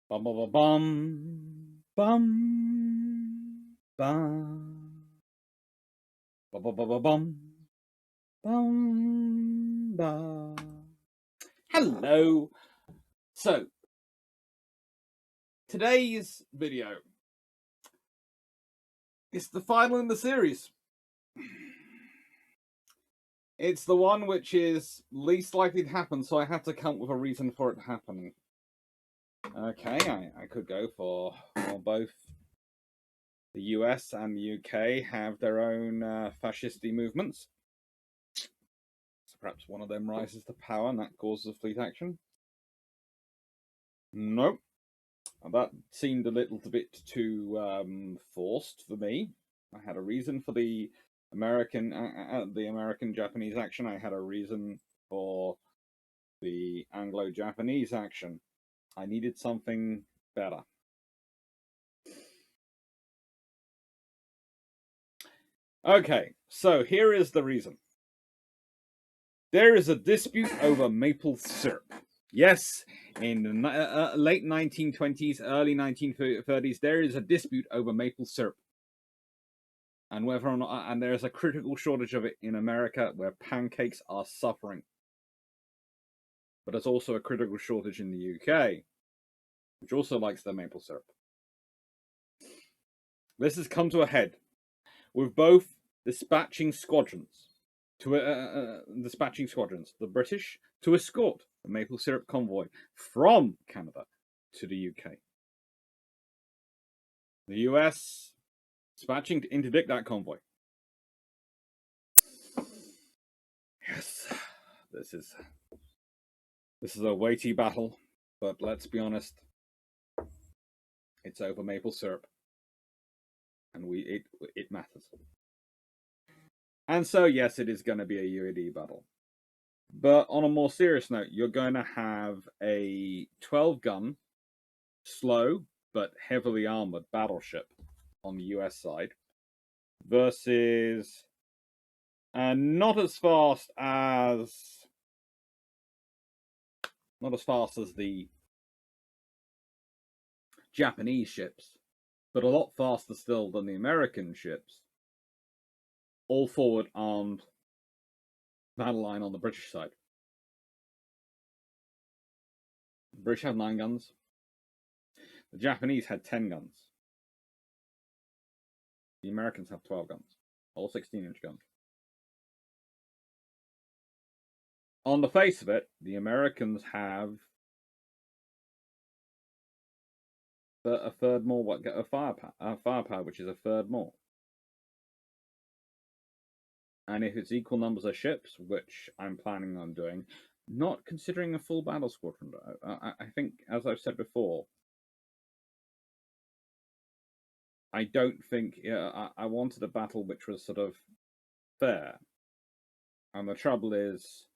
Bum bum bum bum bum bum bum bum bum bum bum bum. Hello. So today's video is the final in the series. It's the one which is least likely to happen, so I have to come up with a reason for it happening. Okay, I could go for both the US and the UK have their own fascisty movements. So perhaps one of them rises to power and that causes a fleet action. Nope. That seemed a little bit too forced for me. I had a reason for the American-Japanese action. I had a reason for the Anglo-Japanese action. I needed something better. Okay, so here is the reason. There is a dispute over maple syrup. Yes, in the late 1920s, early 1930s, there is a dispute over maple syrup. And whether or not, and there is a critical shortage of it in America where pancakes are suffering. But there's also a critical shortage in the UK, which also likes their maple syrup. This has come to a head with both dispatching squadrons, the British to escort the maple syrup convoy from Canada to the UK. The US dispatching to interdict that convoy. Yes, this is a weighty battle, but let's be honest, it's over maple syrup, and it matters. And so yes, it is going to be a UAD battle. But on a more serious note, you're going to have a 12-gun, slow but heavily armored battleship on the US side versus not as fast as the Japanese ships, but a lot faster still than the American ships. All forward armed battle line on the British side. The British have 9 guns. The Japanese had 10 guns. The Americans have 12 guns, all 16-inch guns. On the face of it, the Americans have a third more firepower, which is a third more. And if it's equal numbers of ships, which I'm planning on doing, not considering a full battle squadron, I think, as I've said before, I don't think I wanted a battle which was sort of fair. And the trouble is,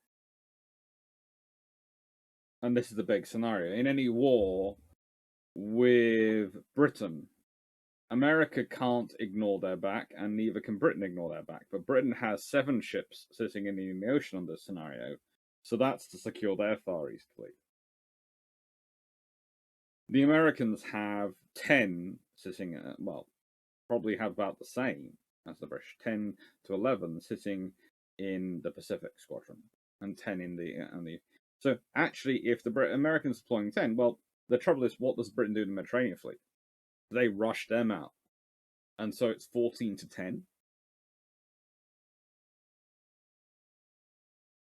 and this is the big scenario, in any war with Britain, America can't ignore their back, and neither can Britain ignore their back. But Britain has 7 ships sitting in the ocean on this scenario, so that's to secure their Far East fleet. The Americans have 10 sitting, well, probably have about the same as the British, 10 to 11 sitting in the Pacific Squadron, and 10 in the. So actually, if the Americans are deploying 10, well, the trouble is, what does Britain do in the Mediterranean fleet? They rush them out. And so it's 14 to 10.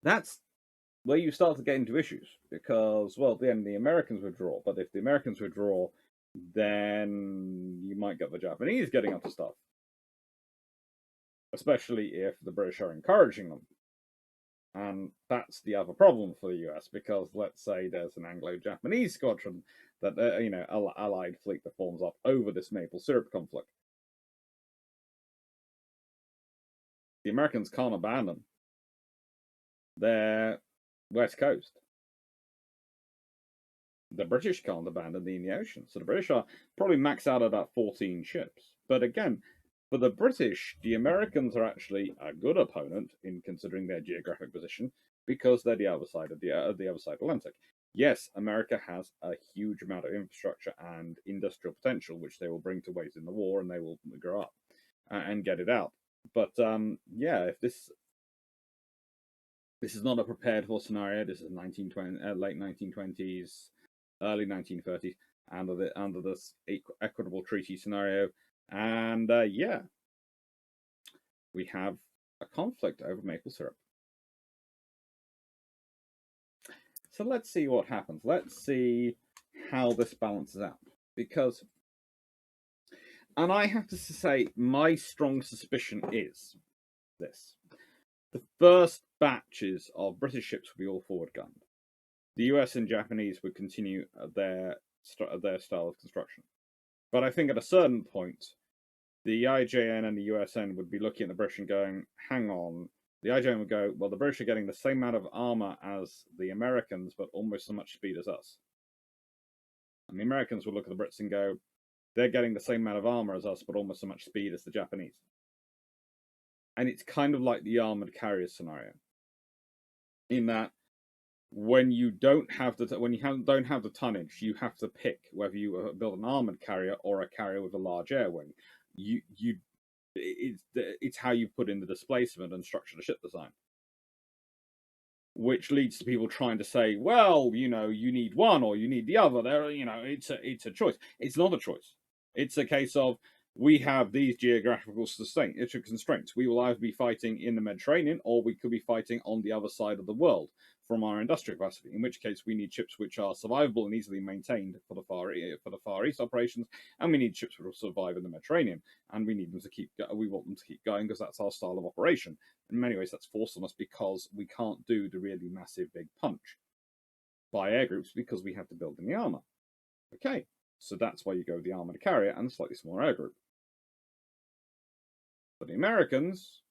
That's where you start to get into issues. Because, well, then the Americans withdraw. But if the Americans withdraw, then you might get the Japanese getting up to stuff. Especially if the British are encouraging them. And that's the other problem for the US, because let's say there's an Anglo-Japanese squadron that, allied fleet that forms up over this maple syrup conflict. The Americans can't abandon their west coast. The British can't abandon the Indian Ocean. So the British are probably maxed out at about 14 ships. But again, for the British, the Americans are actually a good opponent in considering their geographic position, because they're the other side of the other side of the Atlantic. yes, America has a huge amount of infrastructure and industrial potential, which they will bring to waste in the war, and they will grow up and get it out. But yeah, if this is not a prepared for scenario, this is late 1920s, early 1930s, under this equitable treaty scenario, and yeah, we have a conflict over maple syrup. So let's see what happens. Let's see how this balances out. Because, and I have to say, my strong suspicion is this. The first batches of British ships would be all forward gunned. The US and Japanese would continue their style of construction. But I think at a certain point, the IJN and the USN would be looking at the British and going, hang on. The IJN would go, well, the British are getting the same amount of armor as the Americans, but almost as much speed as us. And the Americans would look at the Brits and go, they're getting the same amount of armor as us, but almost so much speed as the Japanese. And it's kind of like the armored carriers scenario, in that when you don't have the don't have the tonnage, you have to pick whether you build an armored carrier or a carrier with a large air wing. It's how you put in the displacement and structure the ship design, which leads to people trying to say, well, you need one or you need the other. There, it's a choice. It's not a choice. It's a case of we have these geographical constraints. We will either be fighting in the Mediterranean or we could be fighting on the other side of the world from our industrial capacity, in which case we need ships which are survivable and easily maintained for the Far East operations, and we need ships which will survive in the Mediterranean, and we need them to we want them to keep going because that's our style of operation. In many ways, that's forced on us because we can't do the really massive big punch by air groups because we have to build in the armor. Okay, so that's why you go with the armored carrier and a slightly smaller air group. For the Americans,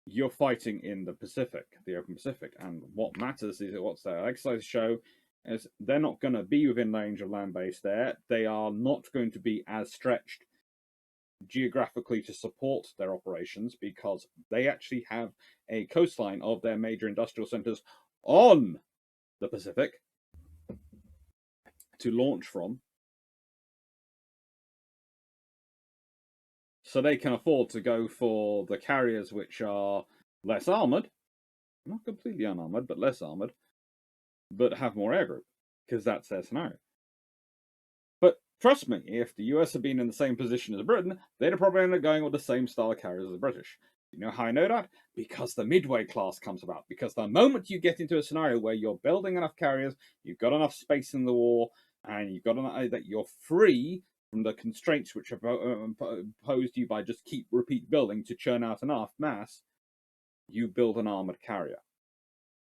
you're fighting in the Pacific, the open Pacific, and what matters is what their exercises show is they're not going to be within range of land base there. They are not going to be as stretched geographically to support their operations because they actually have a coastline of their major industrial centers on the Pacific to launch from. So they can afford to go for the carriers which are less armored, not completely unarmored, but less armored, but have more air group, because that's their scenario. But trust me, if the US had been in the same position as Britain, they'd have probably ended up going with the same style of carriers as the British. You know how I know that? Because the midway class comes about. Because the moment you get into a scenario where you're building enough carriers, you've got enough space in the war, and you've got enough that you're free from the constraints which are imposed to you by just repeat building to churn out enough mass, you build an armored carrier.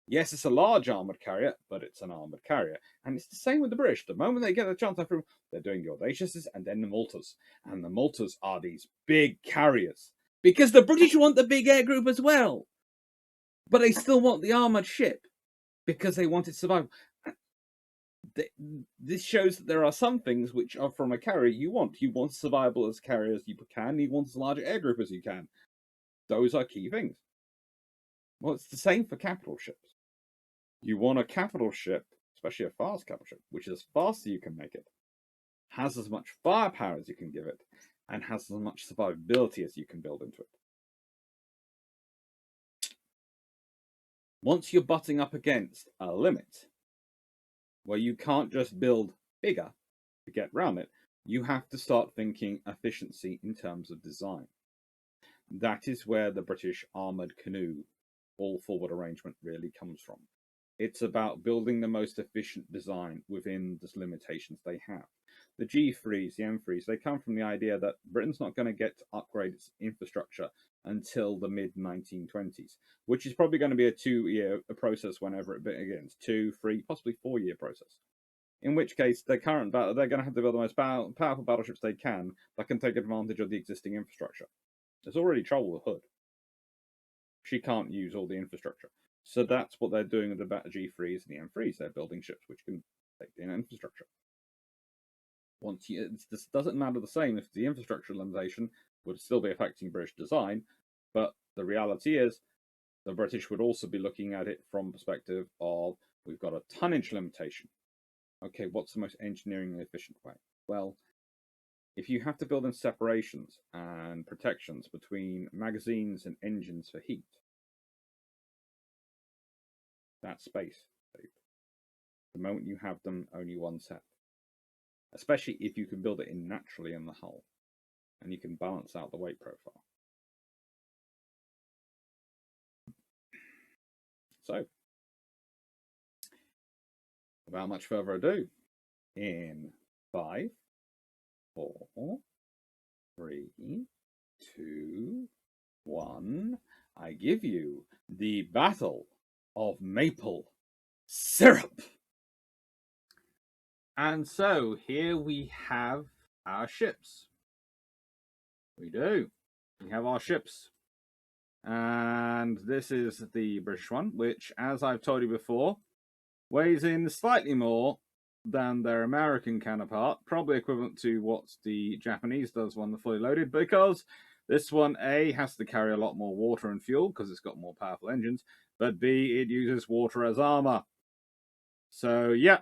Yes, it's a large armored carrier, but it's an armored carrier. And it's the same with the British. The moment they get a chance through, they're doing the Audaciouses and then the Maltas. And the Maltas are these big carriers. Because the British want the big air group as well. But they still want the armored ship. Because they want it to survive. This shows that there are some things which are from a carrier you want. You want survival as carrier as you can. You want as large air group as you can. Those are key things. Well, it's the same for capital ships. You want a capital ship, especially a fast capital ship, which is as fast as you can make it, has as much firepower as you can give it, and has as much survivability as you can build into it. Once you're butting up against a limit, where you can't just build bigger to get around it, you have to start thinking efficiency in terms of design. That is where the British armoured canoe all-forward arrangement really comes from. It's about building the most efficient design within the limitations they have. The G3s, the M3s, they come from the idea that Britain's not going to get to upgrade its infrastructure until the mid-1920s, which is probably going to be a 2-year process whenever it begins. 2, 3, possibly 4-year process. In which case, they're going to have to build the most powerful battleships they can that can take advantage of the existing infrastructure. There's already trouble with Hood. She can't use all the infrastructure. So that's what they're doing with the G3s and the M3s. They're building ships which can take the infrastructure. This doesn't matter the same if the infrastructure limitation would still be affecting British design, but the reality is the British would also be looking at it from perspective of, We've got a tonnage limitation. Okay, what's the most engineeringly efficient way? Well, if you have to build in separations and protections between magazines and engines for heat, that's space. The moment you have them, only one set. Especially if you can build it in naturally in the hull, and you can balance out the weight profile. So, without much further ado, in 5, 4, 3, 2, 1, I give you the Battle of Maple Syrup. And so here we have our ships. We do. We have our ships. And this is the British one, which, as I've told you before, weighs in slightly more than their American counterpart, probably equivalent to what the Japanese does when they're fully loaded, because this one, A, has to carry a lot more water and fuel because it's got more powerful engines, but B, it uses water as armor. So, yeah,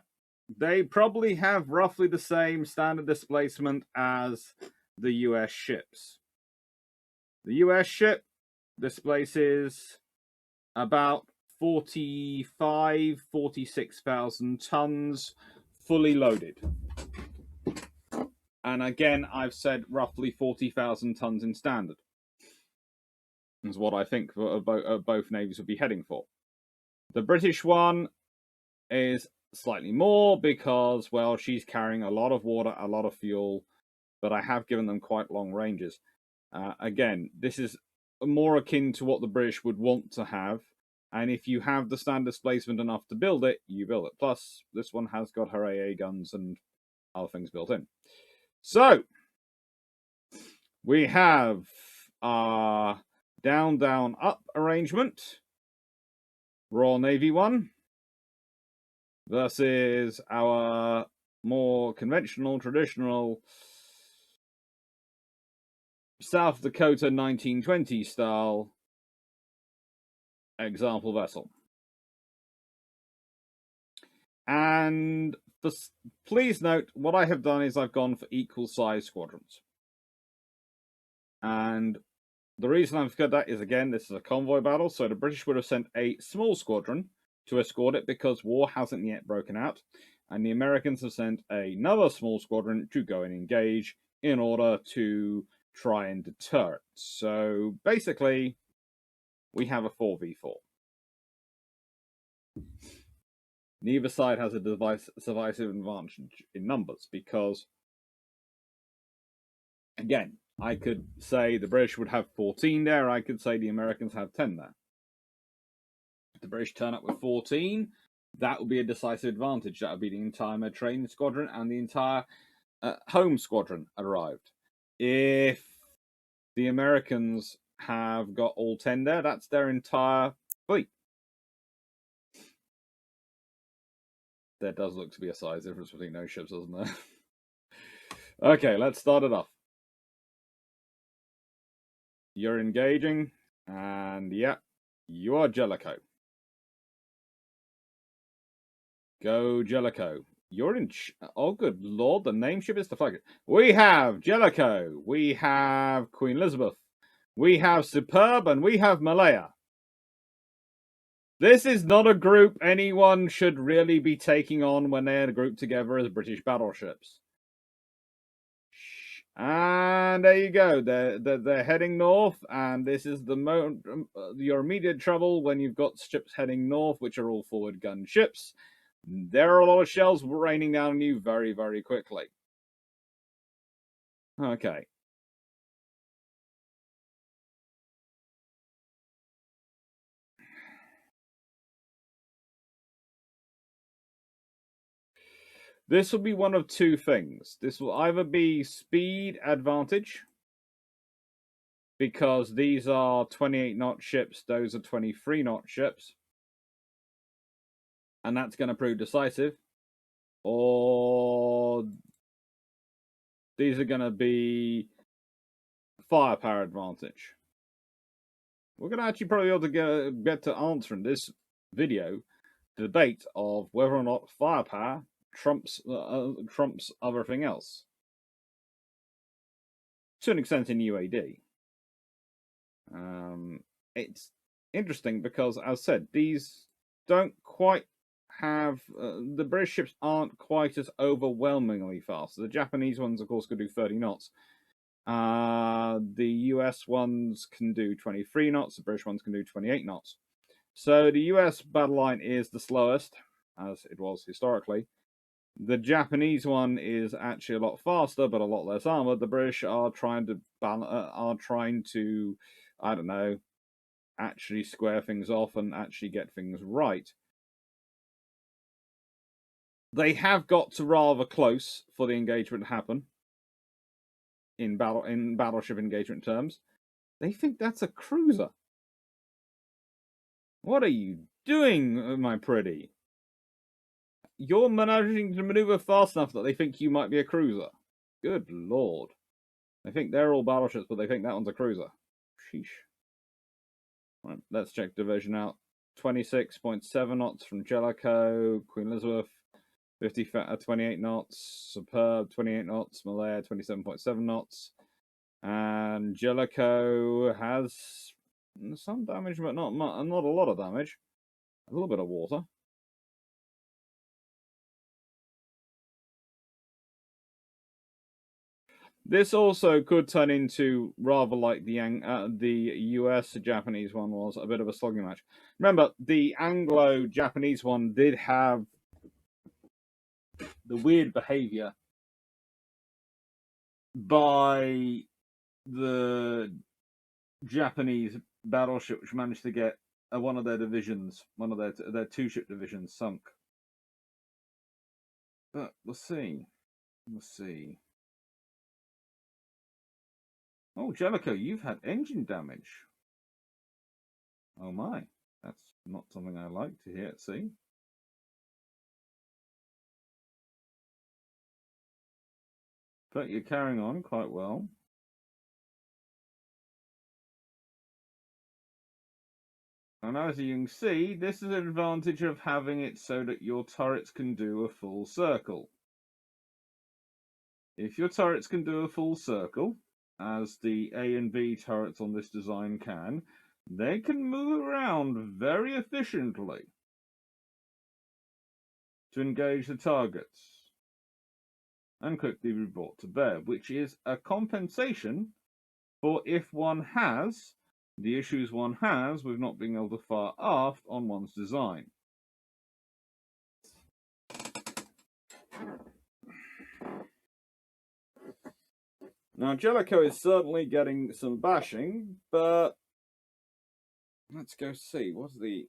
they probably have roughly the same standard displacement as the US ships. The US ship displaces about 46,000 tons fully loaded. And again, I've said roughly 40,000 tons in standard. Is what I think both navies would be heading for. The British one is slightly more because, well, she's carrying a lot of water, a lot of fuel, but I have given them quite long ranges. Again, this is more akin to what the British would want to have. And if you have the standard displacement enough to build it, you build it. Plus, this one has got her AA guns and other things built in. So, we have our down, down, up arrangement. Royal Navy one. Versus our more conventional, traditional South Dakota 1920 style example vessel. And please note, what I have done is I've gone for equal size squadrons. And the reason I've got that is, again, this is a convoy battle, so the British would have sent a small squadron to escort it because war hasn't yet broken out, and the Americans have sent another small squadron to go and engage in order to try and deter it. So basically, we have a 4v4. Neither side has a decisive advantage in numbers because, again, I could say the British would have 14 there, I could say the Americans have 10 there. If the British turn up with 14, that would be a decisive advantage. That would be the entire Mediterranean squadron and the entire home squadron arrived. If the Americans have got all 10 there, that's their entire fleet. There does look to be a size difference between those ships, doesn't there? Okay, let's start it off. You're engaging, and yeah, you are Jellicoe. Go Jellicoe. You're in... Oh, good lord, the name ship is deflected. We have Jellicoe. We have Queen Elizabeth. We have Superb, and we have Malaya. This is not a group anyone should really be taking on when they're grouped together as British battleships. And there you go. They're heading north, and this is the your immediate trouble when you've got ships heading north, which are all forward gun ships. There are a lot of shells raining down on you very, very quickly. Okay. This will be one of two things. This will either be speed advantage, because these are 28-knot ships, those are 23-knot ships, and that's going to prove decisive, or these are going to be firepower advantage. We're going to actually probably be able to get to answering this video debate of whether or not firepower trumps everything else. To an extent in UAD. It's interesting because, as I said, these don't quite have the British ships aren't quite as overwhelmingly fast. The Japanese ones, of course, could do 30 knots. The US ones can do 23 knots. The British ones can do 28 knots. So the US battle line is the slowest, as it was historically. The Japanese one is actually a lot faster, but a lot less armored. The British are trying to I don't know, actually square things off and actually get things right. They have got to rather close for the engagement to happen. In battleship engagement terms, they think that's a cruiser. What are you doing, my pretty? You're managing to maneuver fast enough that they think you might be a cruiser. Good lord. They think they're all battleships, but they think that one's a cruiser. Sheesh. Right, let's check division out. 26.7 knots from Jellicoe, Queen Elizabeth, 28 knots, Superb, 28 knots, Malaya, 27.7 knots. And Jellicoe has some damage, but not a lot of damage. A little bit of water. This also could turn into, rather like the US-Japanese one was, a bit of a slugging match. Remember, the Anglo-Japanese one did have the weird behavior by the Japanese battleship, which managed to get one of their divisions, one of their two-ship divisions, sunk. But let's see. Oh, Jellicoe, you've had engine damage. Oh my, that's not something I like to hear. See. But you're carrying on quite well. And as you can see, this is an advantage of having it so that your turrets can do a full circle. If your turrets can do a full circle, as the A and B turrets on this design can, they can move around very efficiently to engage the targets and quickly be brought to bear, which is a compensation for if one has the issues one has with not being able to fire aft on one's design. Now, Jellicoe is certainly getting some bashing, but let's go see. What's the...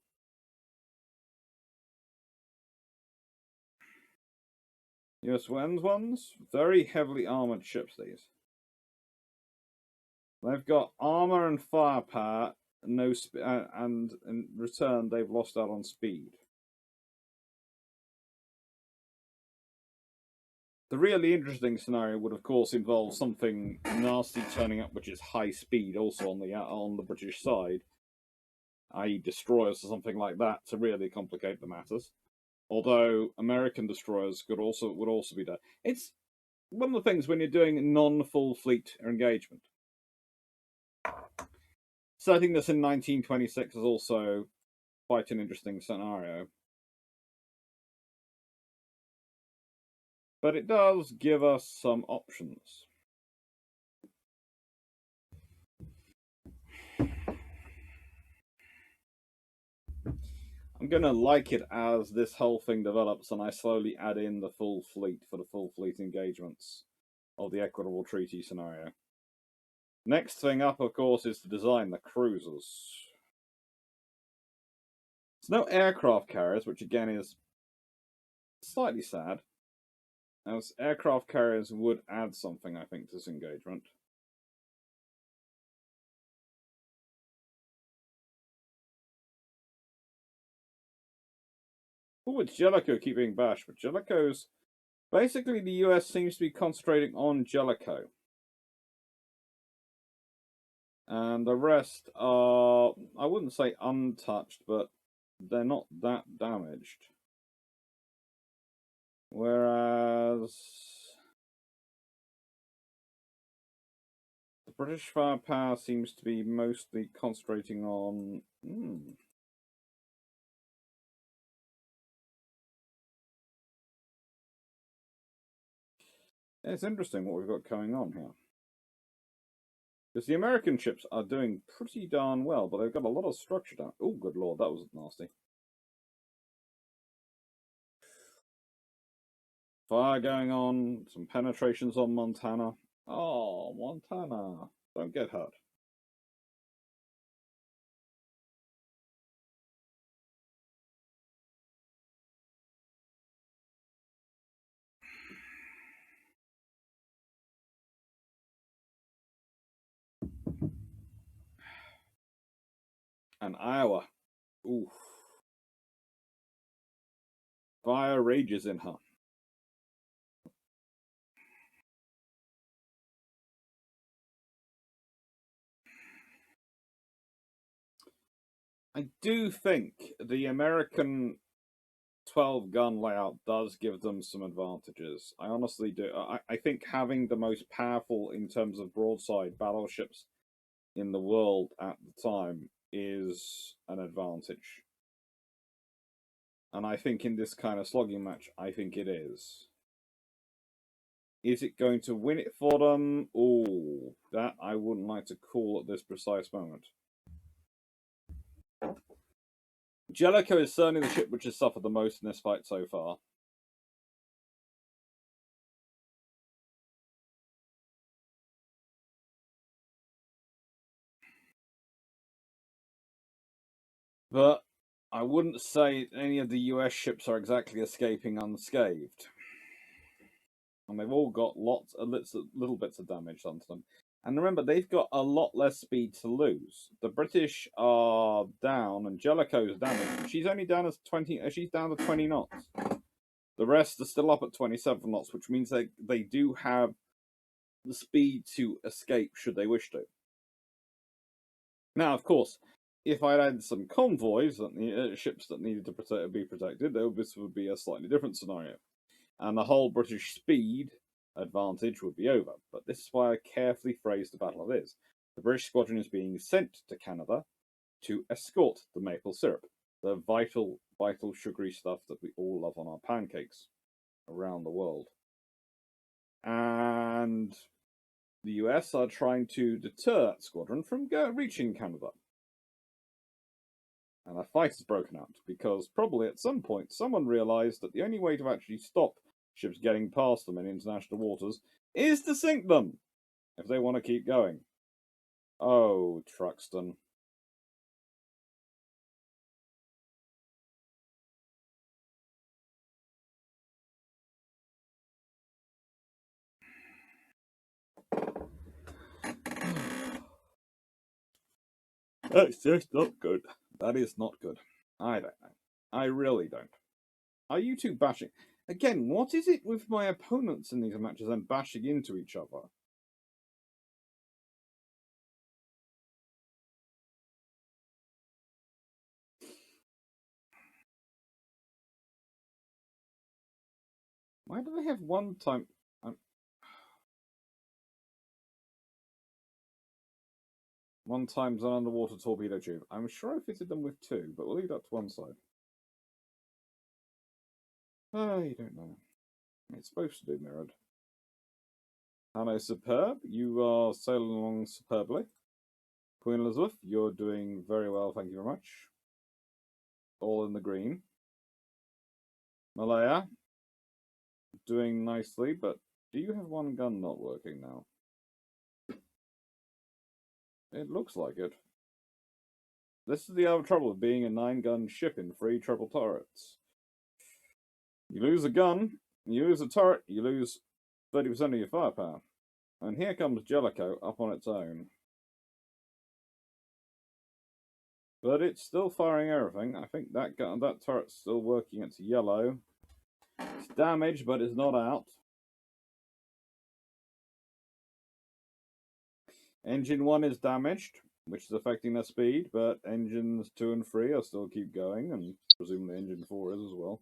USN ones? Very heavily armored ships, these. They've got armor and firepower, and in return, they've lost out on speed. The really interesting scenario would, of course, involve something nasty turning up, which is high speed, also on the British side, i.e., destroyers or something like that, to really complicate the matters. Although American destroyers would also be there. It's one of the things when you're doing non-full fleet engagement. Setting this in 1926 is also quite an interesting scenario. But it does give us some options. I'm going to like it as this whole thing develops and I slowly add in the full fleet for the full fleet engagements of the Equitable Treaty scenario. Next thing up, of course, is to design the cruisers. There's no aircraft carriers, which again is slightly sad, as aircraft carriers would add something, I think, to this engagement. Oh, it's Jellicoe keeping bash, but Jellicoe's... Basically, the US seems to be concentrating on Jellicoe. And the rest are, I wouldn't say untouched, but they're not that damaged. Whereas the British firepower seems to be mostly concentrating on... It's interesting what we've got going on here. Because the American ships are doing pretty darn well, but they've got a lot of structure down. Oh, good lord, that was nasty. Fire going on, some penetrations on Montana. Oh, Montana, don't get hurt. And Iowa. Oof. Fire rages in her. I do think the American 12-gun layout does give them some advantages. I honestly do. I think having the most powerful in terms of broadside battleships in the world at the time is an advantage. And I think in this kind of slogging match, I think it is. Is it going to win it for them? Oh, that I wouldn't like to call at this precise moment. Jellicoe is certainly the ship which has suffered the most in this fight so far. But I wouldn't say any of the US ships are exactly escaping unscathed. And they've all got lots of little bits of damage onto them. And remember, they've got a lot less speed to lose. The British are down, and Jellicoe's damaged. She's only down as 20. She's down to 20 knots. The rest are still up at 27 knots, which means they do have the speed to escape should they wish to. Now, of course, if I'd had some convoys, ships that needed to be protected, this would be a slightly different scenario. And the whole British speed advantage would be over. But this is why I carefully phrased the battle as is. The British squadron is being sent to Canada to escort the maple syrup, the vital, vital sugary stuff that we all love on our pancakes around the world. And the US are trying to deter that squadron from reaching Canada. And a fight has broken out because probably at some point someone realized that the only way to actually stop ships getting past them in international waters is to sink them if they want to keep going. Oh, Truxton. That's just not good. That is not good. I don't know. I really don't. Are you two bashing? Again, what is it with my opponents in these matches and bashing into each other? Why do they have one time? One times an underwater torpedo tube. I'm sure I fitted them with two, but we'll leave that to one side. You don't know. It's supposed to be mirrored. Hello, Superb. You are sailing along superbly. Queen Elizabeth, you're doing very well, thank you very much. All in the green. Malaya, doing nicely, but do you have one gun not working now? It looks like it. This is the other trouble of being a 9-gun ship in 3 triple turrets. You lose a gun, you lose a turret, you lose 30% of your firepower. And here comes Jellicoe up on its own. But it's still firing everything. I think that turret's still working. It's yellow. It's damaged, but it's not out. Engine 1 is damaged. which is affecting their speed, but engines 2 and 3 are still keep going, and presumably engine 4 is as well.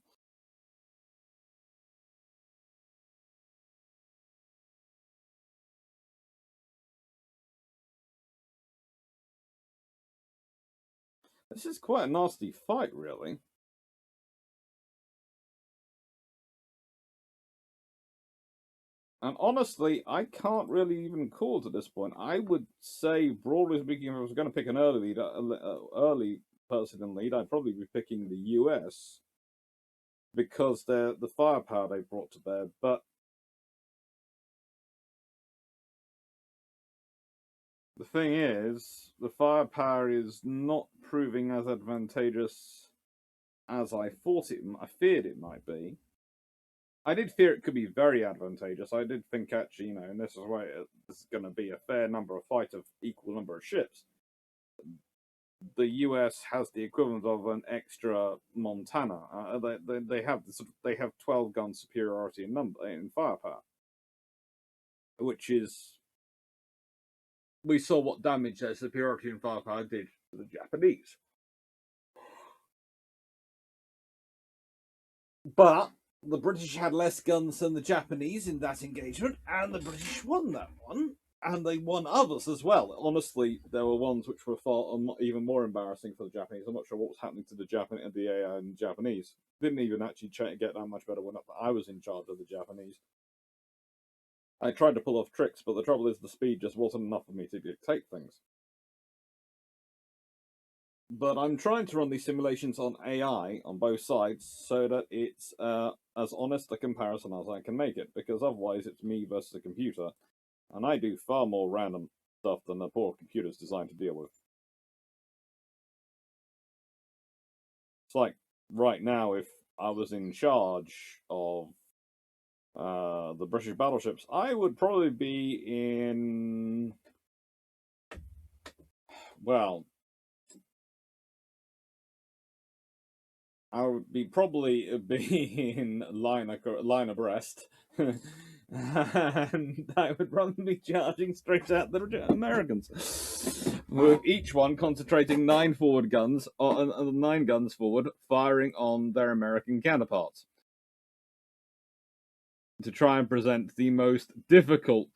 This is quite a nasty fight, really. And honestly, I can't really even call it at this point. I would say, broadly speaking, if I was going to pick an early person in lead, I'd probably be picking the US because they're the firepower they brought to bear. But the thing is, the firepower is not proving as advantageous as I feared it might be. I did fear it could be very advantageous. I did think actually, and this is why this is going to be a fair number of fight of equal number of ships. The US has the equivalent of an extra Montana. They have 12 gun superiority in firepower, which is we saw what damage their superiority in firepower did to the Japanese. But the British had less guns than the Japanese in that engagement, and the British won that one. And they won others as well. Honestly, there were ones which were far even more embarrassing for the Japanese. I'm not sure what was happening to the Japanese. Didn't even actually get that much better when I was in charge of the Japanese. I tried to pull off tricks, but the trouble is the speed just wasn't enough for me to dictate things. But I'm trying to run these simulations on AI on both sides so that it's as honest a comparison as I can make it, because otherwise it's me versus a computer, and I do far more random stuff than the poor computer's designed to deal with. It's like right now, if I was in charge of the British battleships, I would probably be in, well, I would be probably be in line abreast, and I would probably be charging straight at the Americans, with each one concentrating 9 guns forward, firing on their American counterparts to try and present the most difficult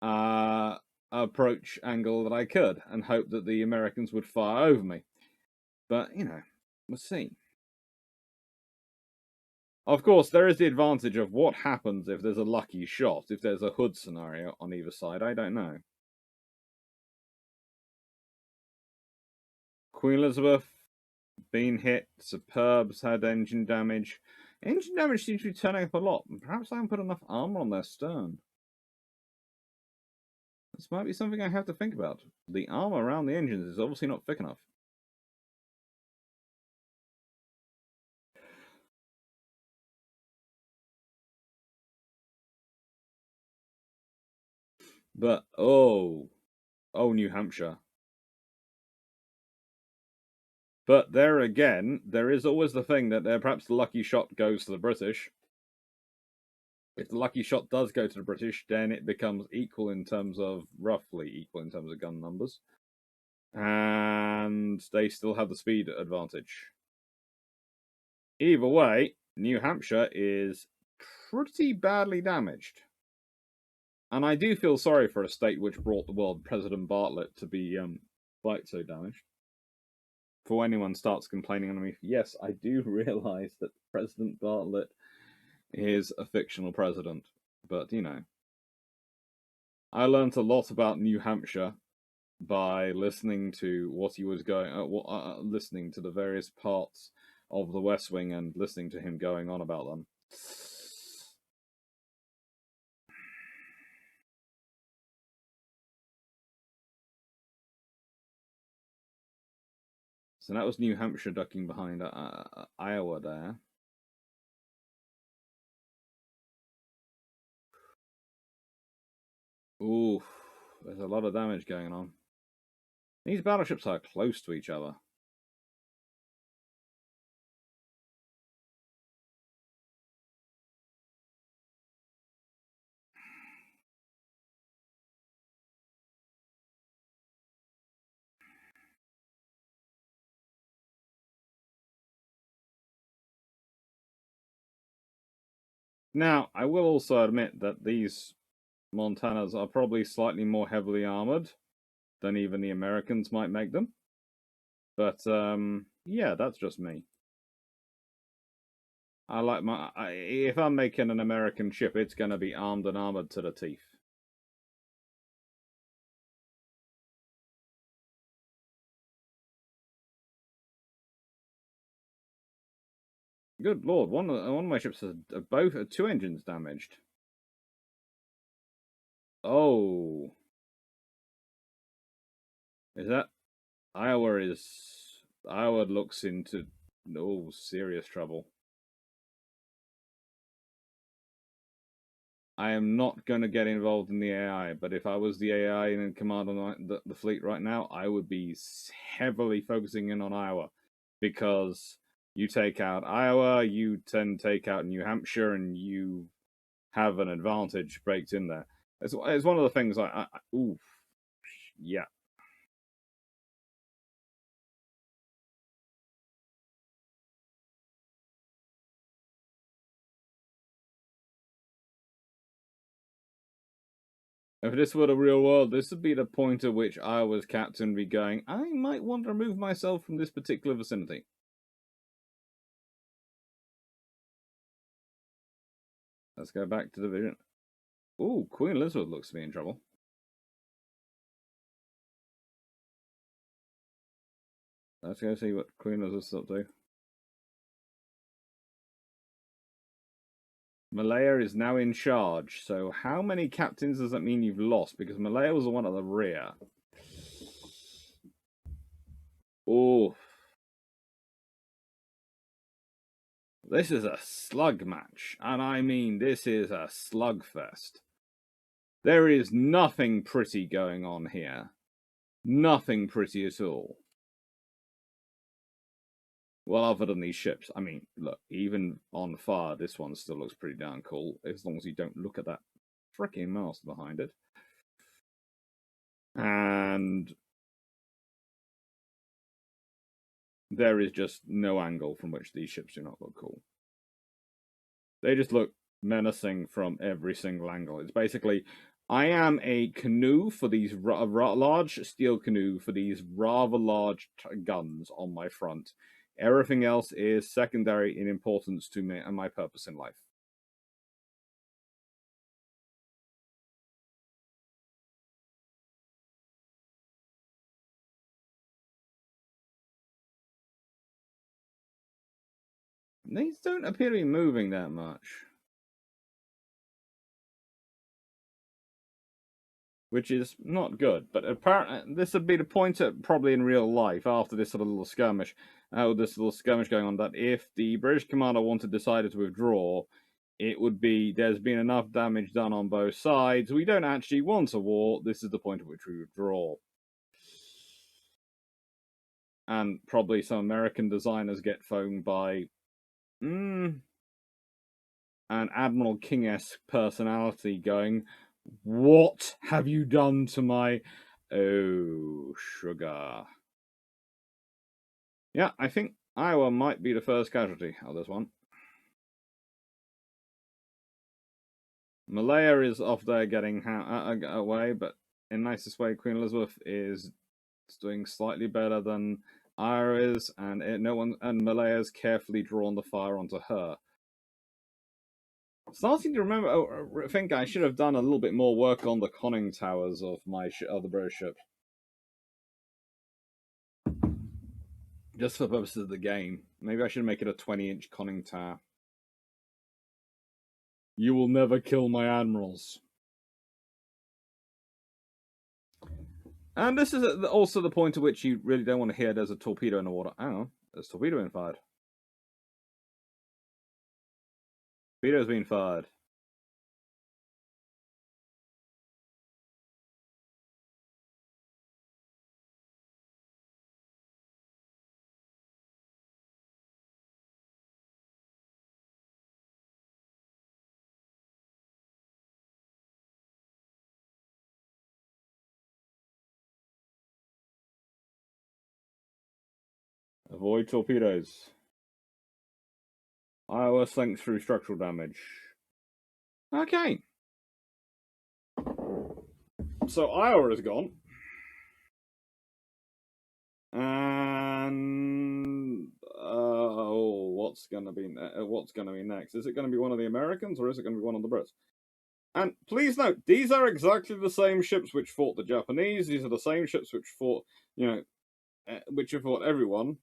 approach angle that I could, and hope that the Americans would fire over me. But we'll see. Of course, there is the advantage of what happens if there's a lucky shot, if there's a hood scenario on either side. I don't know. Queen Elizabeth, been hit. Superb's had engine damage. Engine damage seems to be turning up a lot. Perhaps I haven't put enough armor on their stern. This might be something I have to think about. The armor around the engines is obviously not thick enough. But, oh, New Hampshire. But there again, there is always the thing that perhaps the lucky shot goes to the British. If the lucky shot does go to the British, then it becomes roughly equal in terms of gun numbers. And they still have the speed advantage. Either way, New Hampshire is pretty badly damaged. And I do feel sorry for a state which brought the world President Bartlett to be quite so damaged. For anyone starts complaining on me, yes, I do realize that President Bartlett is a fictional president, but I learned a lot about New Hampshire by listening to what he was listening to the various parts of the West Wing and listening to him going on about them. So that was New Hampshire ducking behind Iowa there. Ooh, there's a lot of damage going on. These battleships are close to each other. Now, I will also admit that these Montanas are probably slightly more heavily armored than even the Americans might make them. But, yeah, that's just me. I like if I'm making an American ship, it's going to be armed and armored to the teeth. Good lord, one of my ships has two engines damaged. Oh. Is that Iowa looks into serious trouble. I am not going to get involved in the AI, but if I was the AI and in command on the fleet right now, I would be heavily focusing in on Iowa, because you take out Iowa, you take out New Hampshire, and you have an advantage baked in there. It's one of the things oof, yeah. If this were the real world, this would be the point at which Iowa's captain would be going, I might want to remove myself from this particular vicinity. Let's go back to the vision. Ooh, Queen Elizabeth looks to be in trouble. Let's go see what Queen Elizabeth's up to. Malaya is now in charge. So how many captains does that mean you've lost? Because Malaya was the one at the rear. Oh. This is a slug match. And I mean, this is a slugfest. There is nothing pretty going on here. Nothing pretty at all. Well, other than these ships. I mean, look, even on fire, this one still looks pretty darn cool, as long as you don't look at that freaking mast behind it. And there is just no angle from which these ships do not look cool. They just look menacing from every single angle. It's basically, I am a canoe for these large steel canoe for these rather large guns on my front. Everything else is secondary in importance to me and my purpose in life. These don't appear to be moving that much. Which is not good. But apparently, this would be the point at, probably in real life, after this sort of little skirmish, this little skirmish going on, that if the British commander decided to withdraw, it would be, there's been enough damage done on both sides. We don't actually want a war. This is the point at which we withdraw. And probably some American designers get phoned by an Admiral King-esque personality going, what have you done to my... Oh, sugar. Yeah, I think Iowa might be the first casualty of this one. Malaya is off there getting away, but in nicest way, Queen Elizabeth is doing slightly better than Iowa is, and Malaya's carefully drawn the fire onto her. Starting to remember, I think I should have done a little bit more work on the conning towers of the British ship. Just for the purposes of the game. Maybe I should make it a 20-inch conning tower. You will never kill my admirals. And this is also the point at which you really don't want to hear there's a torpedo in the water. Oh, there's a torpedo being fired. Torpedo's being fired. Avoid torpedoes. Iowa slinks through structural damage. Okay. So Iowa is gone. And what's gonna be next? Is it gonna be one of the Americans or is it gonna be one of the Brits? And please note, these are exactly the same ships which fought the Japanese. These are the same ships which fought, which have fought everyone.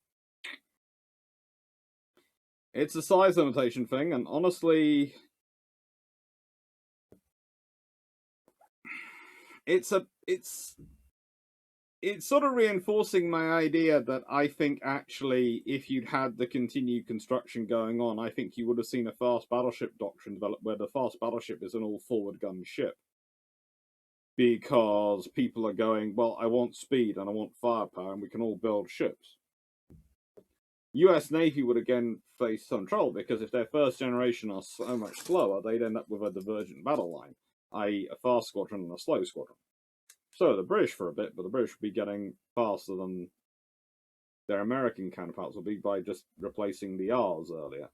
It's a size limitation thing, and honestly, it's sort of reinforcing my idea that I think actually, if you'd had the continued construction going on, I think you would have seen a fast battleship doctrine develop where the fast battleship is an all forward gun ship. Because people are going, well, I want speed and I want firepower, and we can all build ships. US Navy would again face some trouble because if their first generation are so much slower, they'd end up with a divergent battle line, i.e., a fast squadron and a slow squadron. So the British for a bit, but the British would be getting faster than their American counterparts will be by just replacing the R's earlier.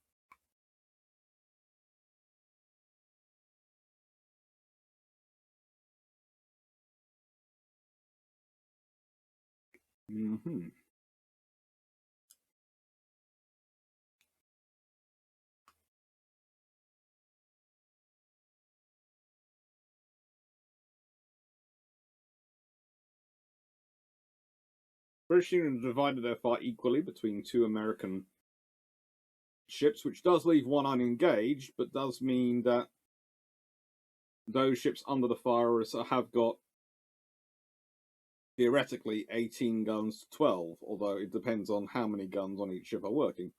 Mm-hmm. British Union divided their fight equally between two American ships, which does leave one unengaged, but does mean that those ships under the fire have got theoretically 18 guns to 12, although it depends on how many guns on each ship are working.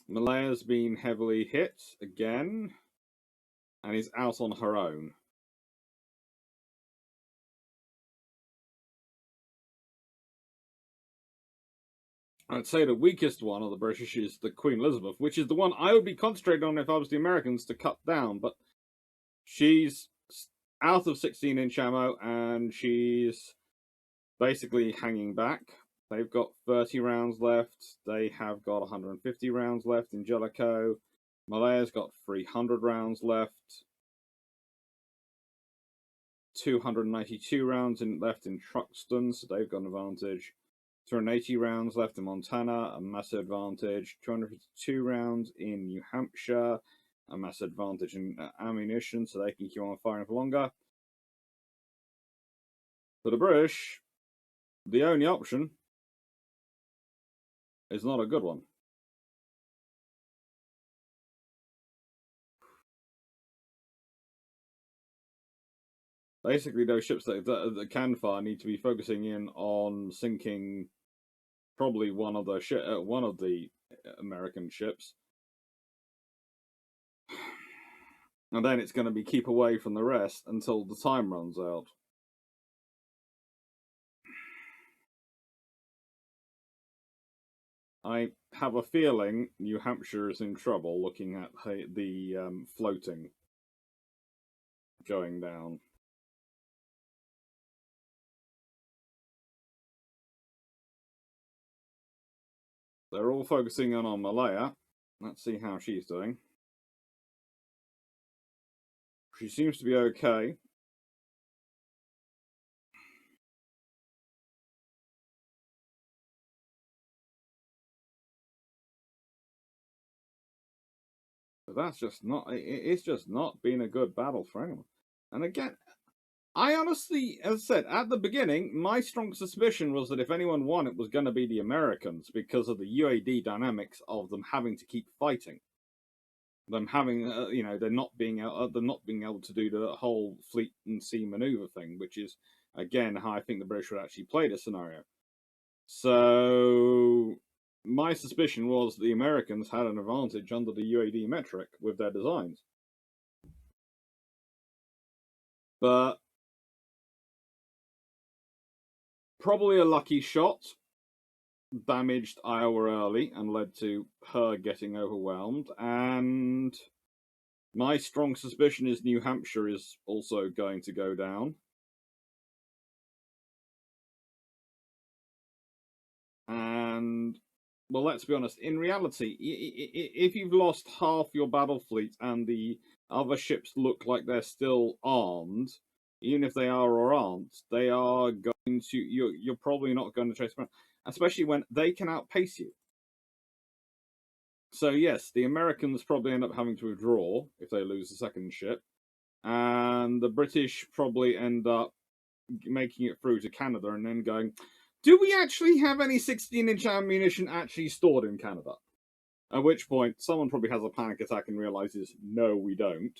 Malaya's been heavily hit again and is out on her own. I'd say the weakest one of the British is the Queen Elizabeth, which is the one I would be concentrating on if I was the Americans to cut down, but she's out of 16-inch ammo and she's basically hanging back. They've got 30 rounds left. They have got 150 rounds left in Jellicoe. Malaya's got 300 rounds left. 292 rounds left in Truxton, so they've got an advantage. 280 rounds left in Montana, a massive advantage. 252 rounds in New Hampshire, a massive advantage in ammunition, so they can keep on firing for longer. For the British, the only option is not a good one. Basically, those ships that can fire need to be focusing in on sinking probably one of the American ships. And then it's going to be keep away from the rest until the time runs out. I have a feeling New Hampshire is in trouble looking at the floating going down. They're all focusing in on Malaya. Let's see how she's doing. She seems to be okay. But that's just not, it's just not been a good battle for anyone. And again, I honestly, as I said, at the beginning, my strong suspicion was that if anyone won, it was going to be the Americans because of the UAD dynamics of them having to keep fighting. Them having, they're not being able to do the whole fleet and sea maneuver thing, which is, again, how I think the British would actually play the scenario. So my suspicion was the Americans had an advantage under the UAD metric with their designs. But probably a lucky shot damaged Iowa early and led to her getting overwhelmed. And my strong suspicion is New Hampshire is also going to go down. And well, let's be honest, in reality, if you've lost half your battle fleet and the other ships look like they're still armed, even if they are or aren't, they are going to, you're probably not going to chase them, especially when they can outpace you. So yes, the Americans probably end up having to withdraw if they lose the second ship, and the British probably end up making it through to Canada and then going, do we actually have any 16-inch ammunition actually stored in Canada? At which point, someone probably has a panic attack and realizes, no, we don't.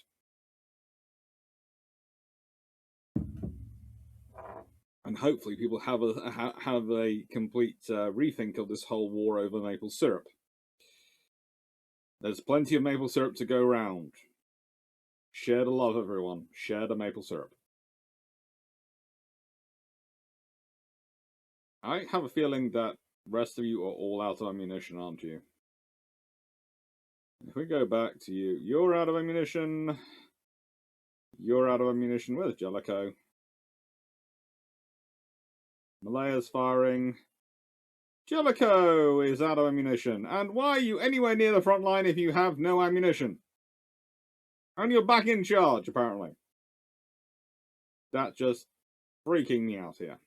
And hopefully people have a complete rethink of this whole war over maple syrup. There's plenty of maple syrup to go round. Share the love, everyone. Share the maple syrup. I have a feeling that the rest of you are all out of ammunition, aren't you? If we go back to you, you're out of ammunition. You're out of ammunition. Where's Jellicoe? Malaya's firing. Jellicoe is out of ammunition. And why are you anywhere near the front line if you have no ammunition? And you're back in charge, apparently. That's just freaking me out here.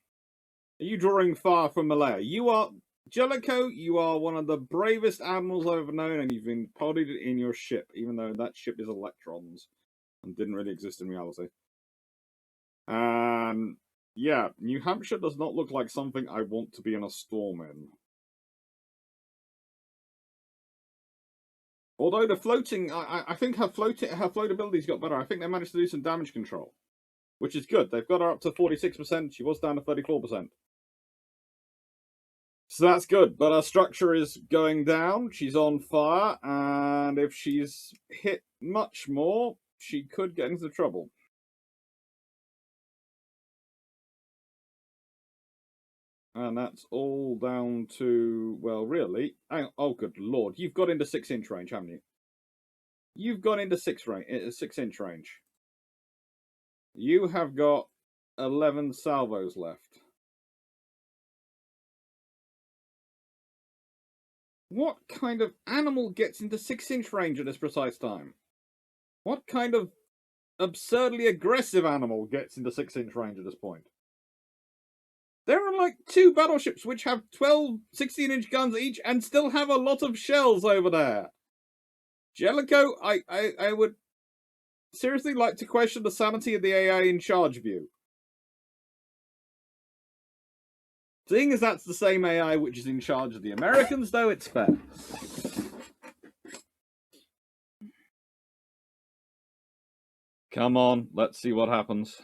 Are you drawing far from Malaya? You are... Jellicoe, you are one of the bravest admirals I've ever known, and you've embodied it in your ship, even though that ship is electrons and didn't really exist in reality. Yeah, New Hampshire does not look like something I want to be in a storm in. Although the floating, I think her floatability's got better. I think they managed to do some damage control, which is good. They've got her up to 46%. She was down to 34%. So that's good, but her structure is going down. She's on fire, and if she's hit much more, she could get into trouble. And that's all down to, well, really, oh, good lord, you've got into 6-inch range, haven't you? You've gone into 6-inch range. You have got 11 salvos left. What kind of animal gets into 6-inch range at this precise time? What kind of absurdly aggressive animal gets into 6-inch range at this point? There are like 2 battleships which have 12 16-inch guns each and still have a lot of shells over there. Jellicoe, I would seriously like to question the sanity of the AI in charge of you. Seeing as that's the same AI which is in charge of the Americans, though, it's fair. Come on, let's see what happens.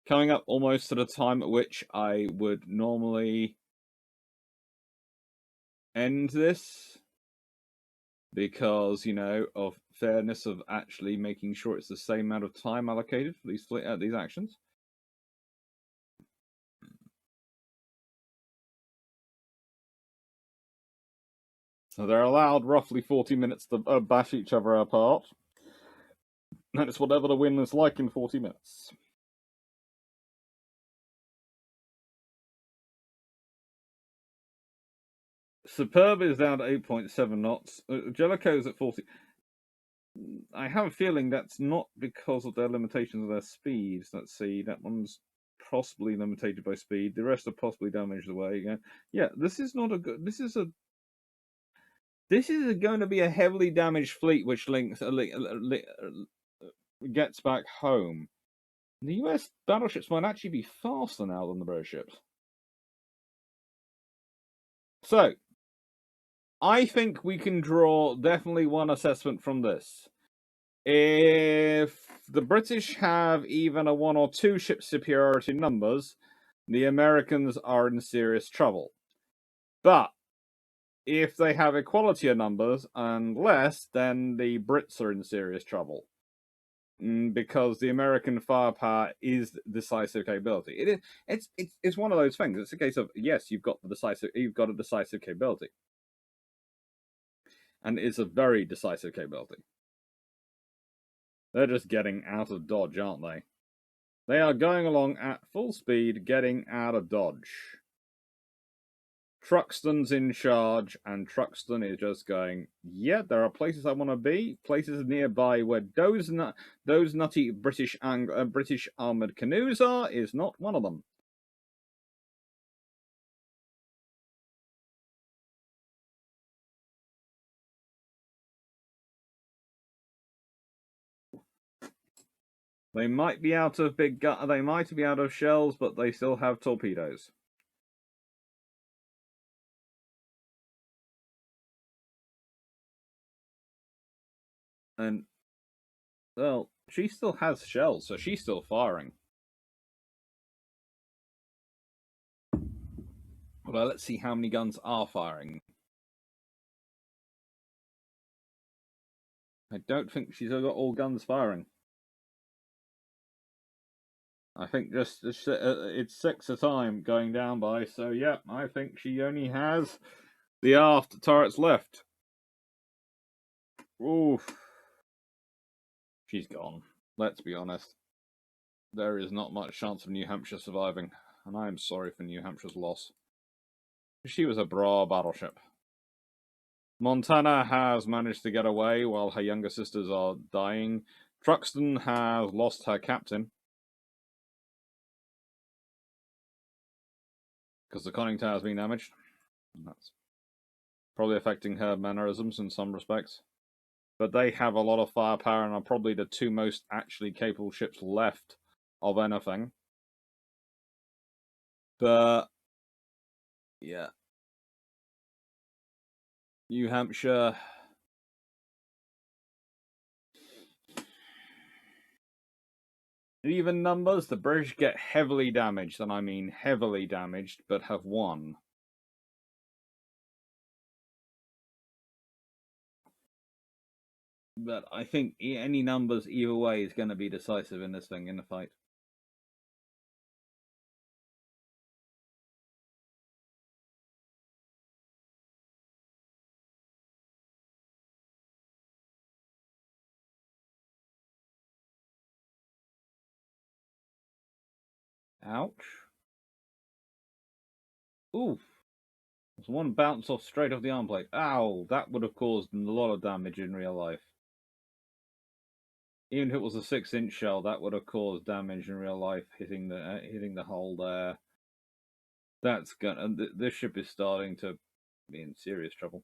Coming up almost to the time at which I would normally end this, because, you know, of fairness of actually making sure it's the same amount of time allocated for these actions. So they're allowed roughly 40 minutes to bash each other apart. And it's whatever the win is like in 40 minutes. Superb is down to 8.7 knots. Jellicoe's at 40. I have a feeling that's not because of their limitations of their speeds. Let's see, that one's possibly limited by speed. The rest are possibly damaged away. Yeah, this is not a good. This is going to be a heavily damaged fleet, which gets back home. The US battleships might actually be faster now than the British ships. So, I think we can draw definitely one assessment from this. If the British have even a 1 or 2 ship superiority in numbers, the Americans are in serious trouble. But if they have equality of numbers and less, then the Brits are in serious trouble. Because the American firepower is decisive capability. It's one of those things. It's a case of, yes, you've got a decisive capability. And it's a very decisive capability. They're just getting out of dodge, aren't they? They are going along at full speed, getting out of dodge. Truxton's in charge, and Truxton is just going, yeah, there are places I want to be, places nearby where those nutty British armoured canoes are, is not one of them. They might be out of they might be out of shells, but they still have torpedoes. And, well, she still has shells, so she's still firing. Well, let's see how many guns are firing. I don't think she's got all guns firing. I think just it's 6 a time going down by, so yeah, I think she only has the aft turrets left. Oof. She's gone. Let's be honest. There is not much chance of New Hampshire surviving, and I am sorry for New Hampshire's loss. She was a bra battleship. Montana has managed to get away while her younger sisters are dying. Truxton has lost her captain, because the conning tower has been damaged. And that's probably affecting her mannerisms in some respects. But they have a lot of firepower and are probably the two most actually capable ships left of anything. But, yeah. New Hampshire. Even numbers, the British get heavily damaged, and I mean heavily damaged, but have won. But I think any numbers either way is going to be decisive in this thing, in the fight. Ouch. Oof. There's one bounce off straight off the arm plate. Ow, that would have caused a lot of damage in real life. Even if it was a 6-inch shell, that would have caused damage in real life, hitting the hull there. That's gonna. This ship is starting to be in serious trouble.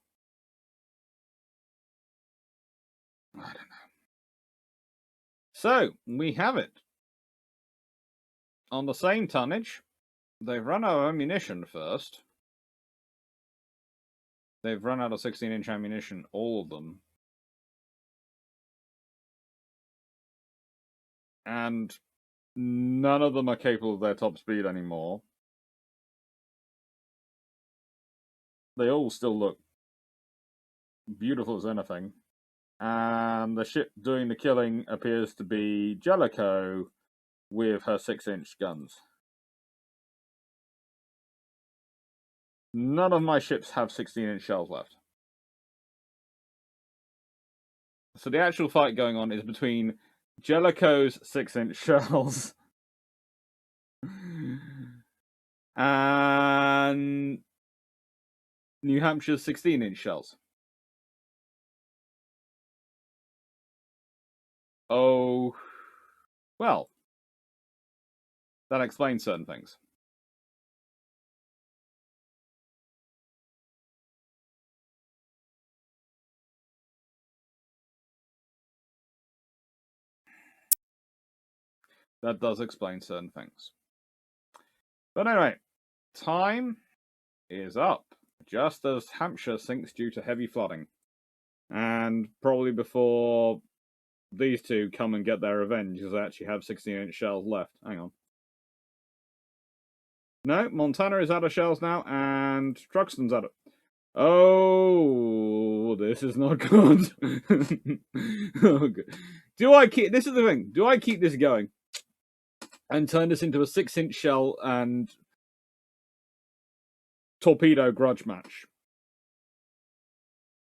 I don't know. So we have it. On the same tonnage, they've run out of ammunition first. They've run out of 16-inch ammunition, all of them. And none of them are capable of their top speed anymore. They all still look beautiful as anything. And the ship doing the killing appears to be Jellicoe with her 6-inch guns. None of my ships have 16-inch shells left. So the actual fight going on is between Jellicoe's 6-inch shells and New Hampshire's 16-inch shells. Oh, well, that explains certain things. That does explain certain things. But anyway, time is up, just as Hampshire sinks due to heavy flooding. And probably before these two come and get their revenge, because they actually have 16-inch shells left. Hang on. No, Montana is out of shells now, and Truxton's out of... Oh, this is not good. Oh, good. Do I keep... This is the thing. Do I keep this going and turn this into a 6-inch shell and torpedo grudge match?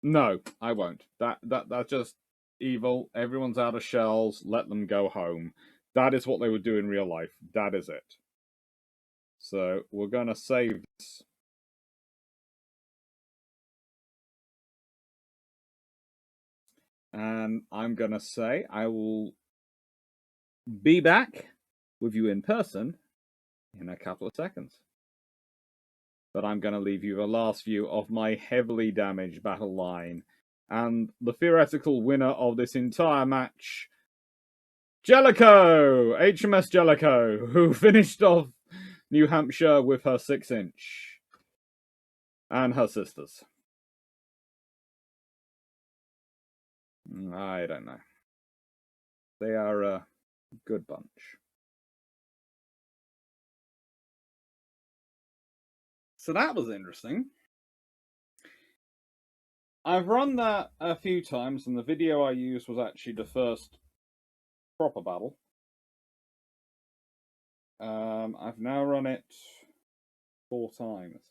No, I won't. That's just evil. Everyone's out of shells. Let them go home. That is what they would do in real life. That is it. So we're going to save this. And I'm going to say I will be back with you in person in a couple of seconds. But I'm going to leave you the last view of my heavily damaged battle line and the theoretical winner of this entire match, Jellicoe! HMS Jellicoe, who finished off New Hampshire with her 6-inch. And her sisters. I don't know. They are a good bunch. So that was interesting. I've run that a few times, and the video I used was actually the first proper battle. I've now run it 4 times.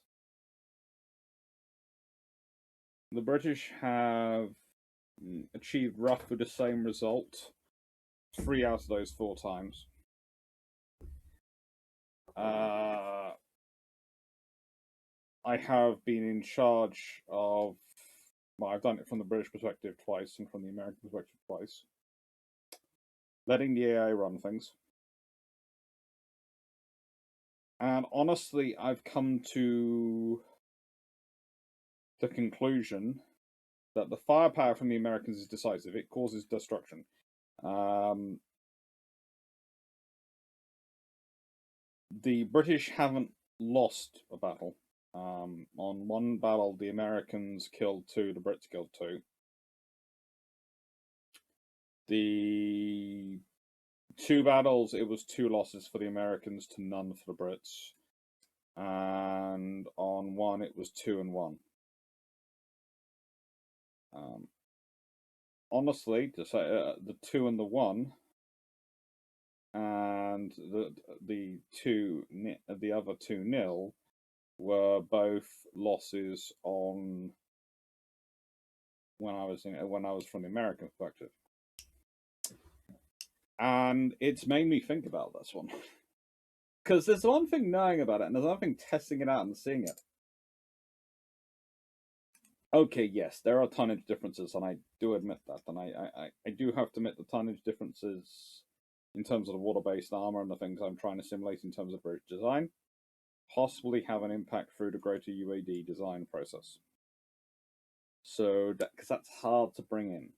The British have achieved roughly the same result 3 out of those 4 times. I have been in charge of... Well, I've done it from the British perspective twice and from the American perspective twice. Letting the AI run things. And honestly, I've come to the conclusion that the firepower from the Americans is decisive. It causes destruction. The British haven't lost a battle. On one battle, the Americans killed 2, the Brits killed 2. The 2 battles, it was 2 losses for the Americans to none for the Brits. And on one, it was 2 and 1. Honestly, to say the 2 and the 1, and the other 2-0 were both losses on when I was from the American perspective, and it's made me think about this one because there's one thing knowing about it, and there's another thing testing it out and seeing it. Okay, yes, there are tonnage differences, and I do admit that, and I do have to admit the tonnage differences in terms of the water-based armor and the things I'm trying to simulate in terms of British design possibly have an impact through the greater UAD design process. So, because that's hard to bring in.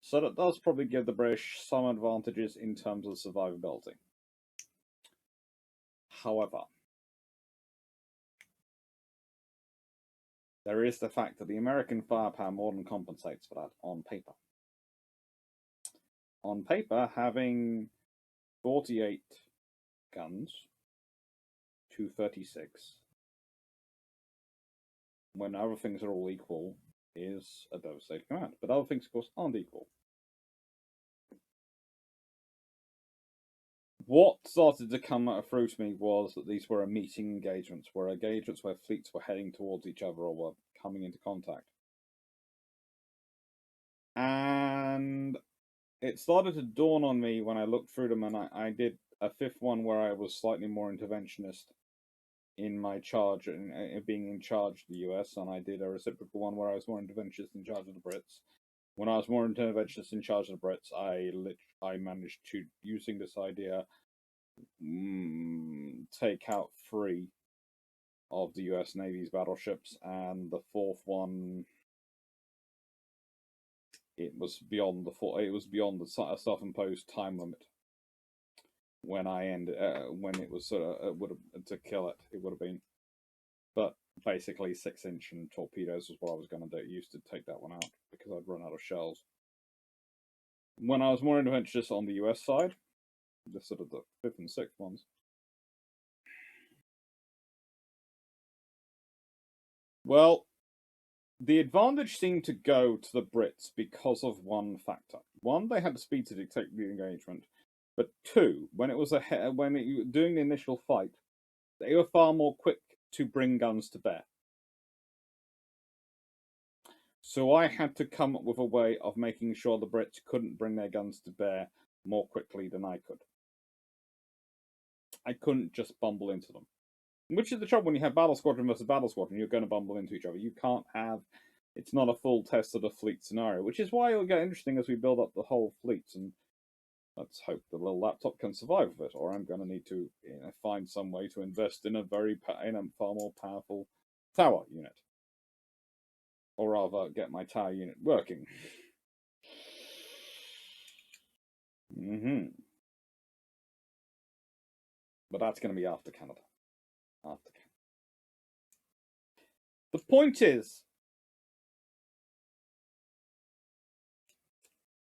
So that does probably give the British some advantages in terms of survivability. However, there is the fact that the American firepower more than compensates for that on paper. On paper, having 48 guns, 236, when other things are all equal, is a devastating amount. But other things, of course, aren't equal. What started to come through to me was that these were meeting engagements, where fleets were heading towards each other or were coming into contact. And it started to dawn on me when I looked through them, and I did a 5th one where I was slightly more interventionist in my charge, and being in charge of the US, and I did a reciprocal one where I was more interventionist in charge of the Brits. When I was more interventionist in charge of the Brits, I managed to, using this idea, take out 3 of the US Navy's battleships, and the 4th one, it was beyond the self-imposed time limit. When I ended, when it was would have to kill it, it would have been. But basically, 6-inch and torpedoes was what I was going to use to take that one out because I'd run out of shells. When I was more interventionist on the US side, the 5th and 6th ones, well, the advantage seemed to go to the Brits because of one factor. One, they had the speed to dictate the engagement, but 2, when you were doing the initial fight, they were far more quick to bring guns to bear. So I had to come up with a way of making sure the Brits couldn't bring their guns to bear more quickly than I could. I couldn't just bumble into them. Which is the trouble when you have battle squadron versus battle squadron, you're going to bumble into each other. You can't have It's not a full test of the fleet scenario, which is why it'll get interesting as we build up the whole fleet. And let's hope the little laptop can survive with it, or I'm going to need to find some way to invest in a far more powerful tower unit, or rather, get my tower unit working. But that's going to be after Canada. The point is,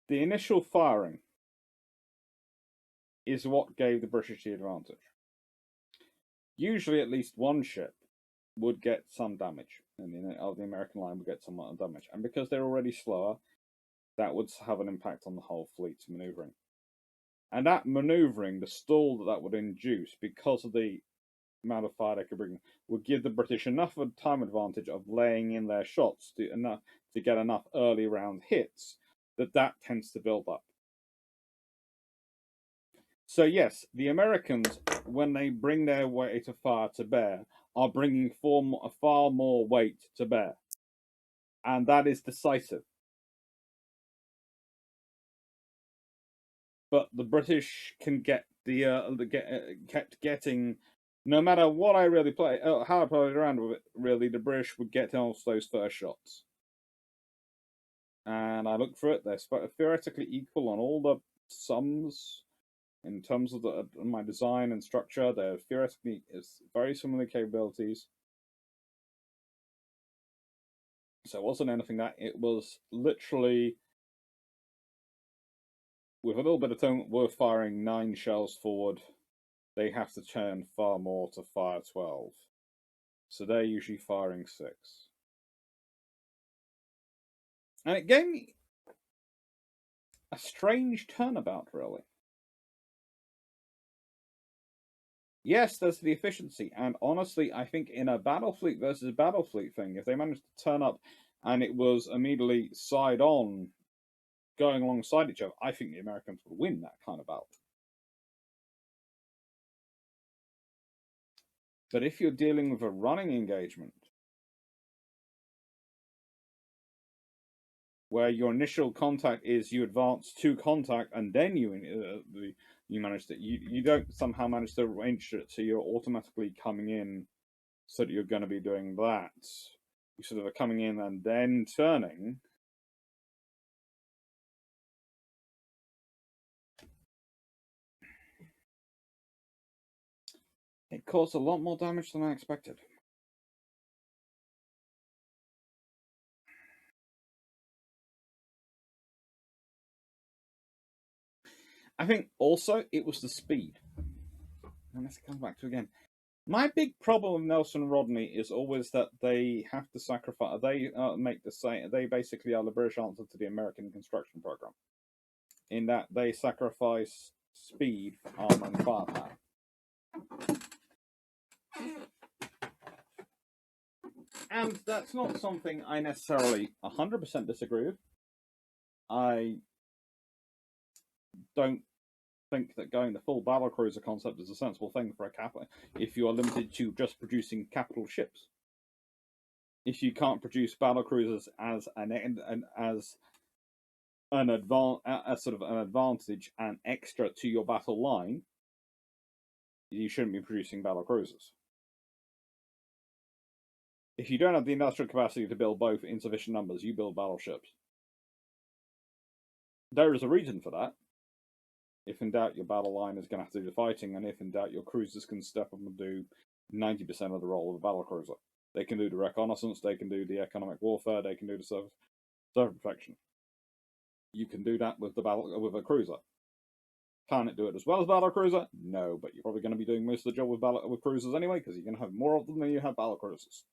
the initial firing is what gave the British the advantage. Usually, at least one ship would get some damage, and the American line would get some damage. And because they're already slower, that would have an impact on the whole fleet's maneuvering. And that maneuvering, the stall that would induce, because of the amount of fire they could bring, would give the British enough of a time advantage of laying in their shots to get enough early round hits that tends to build up. So yes, the Americans, when they bring their weight of fire to bear, are bringing far more weight to bear, and that is decisive. But the British can kept getting, no matter what I really play, how I played around with it. Really, the British would get off those first shots, and I looked for it. They're theoretically equal on all the sums. In terms of my design and structure, they're theoretically very similar capabilities. So it wasn't anything that, it was literally, with a little bit of time, we're firing 9 shells forward. They have to turn far more to fire 12. So they're usually firing 6. And it gave me a strange turnabout, really. Yes, there's the efficiency, and honestly, I think in a battle fleet versus battle fleet thing, if they managed to turn up and it was immediately side on, going alongside each other, I think the Americans would win that kind of battle. But if you're dealing with a running engagement, where your initial contact is you advance to contact and then you manage to, you don't somehow manage to arrange it so you're automatically coming in, so that you're going to be doing that. You sort of are coming in and then turning. It caused a lot more damage than I expected. I think also it was the speed. And this comes back to again. My big problem with Nelson Rodney is always that they have to sacrifice. They make the same. They basically are the British answer to the American construction program, in that they sacrifice speed for armor and firepower. And that's not something I necessarily 100% disagree with. I don't think that going the full battlecruiser concept is a sensible thing for a capital if you are limited to just producing capital ships. If you can't produce battlecruisers as an advantage and extra to your battle line, you shouldn't be producing battlecruisers. If you don't have the industrial capacity to build both in sufficient numbers, you build battleships. There is a reason for that. If in doubt, your battle line is going to have to do the fighting, and if in doubt, your cruisers can step up and do 90% of the role of a battlecruiser. They can do the reconnaissance, they can do the economic warfare, they can do the surface protection. You can do that with a cruiser. Can it do it as well as battlecruiser? No, but you're probably going to be doing most of the job with cruisers anyway, because you're going to have more of them than you have battlecruisers.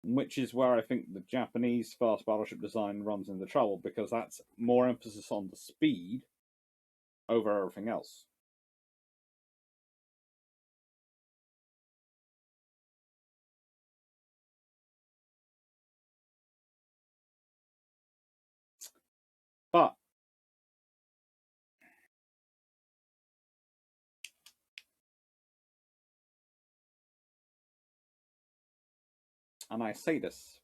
Which is where I think the Japanese fast battleship design runs into trouble, because that's more emphasis on the speed over everything else. But and I say this,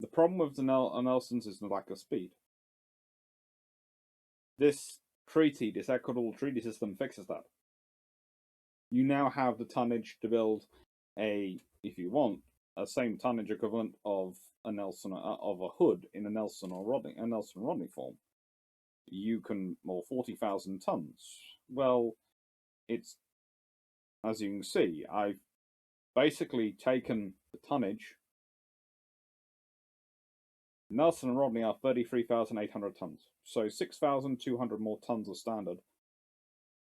the problem with the Nelsons is the lack of speed. This treaty, this equitable treaty system, fixes that. You now have the tonnage to build if you want, a same tonnage equivalent of a Nelson of a Hood in a Nelson Rodney form. You can 40,000 tons. Well, it's, as you can see, I've basically taken the tonnage. Nelson and Rodney are 33,800 tons, so 6,200 more tons of standard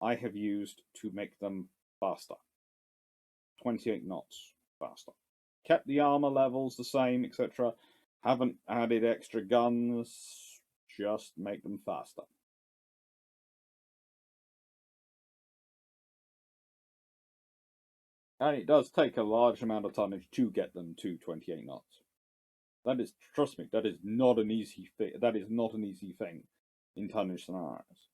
I have used to make them faster. 28 knots faster. Kept the armor levels the same, etc. Haven't added extra guns, just make them faster. And it does take a large amount of tonnage to get them to 28 knots. That is, trust me, that is not an easy thing. That is not an easy thing in tonnage scenarios.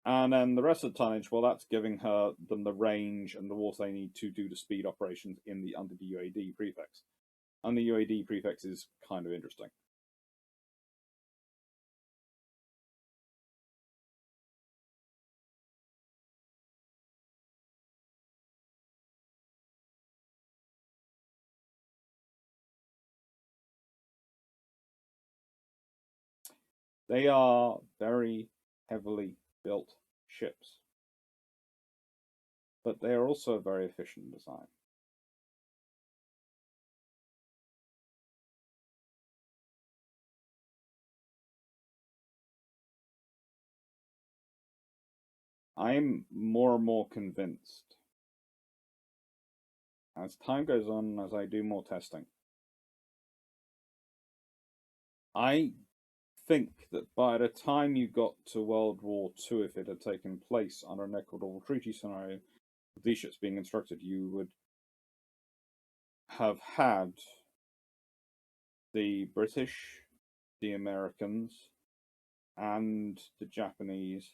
And then the rest of the tonnage, well, that's giving them the range and the water they need to do the speed operations under the UAD prefix. And the UAD prefix is kind of interesting. They are very heavily built ships, but they are also very efficient in design. I'm more and more convinced as time goes on, as I do more testing. I think that by the time you got to World War II, if it had taken place under an Equitable Treaty scenario, with these ships being constructed, you would have had the British, the Americans, and the Japanese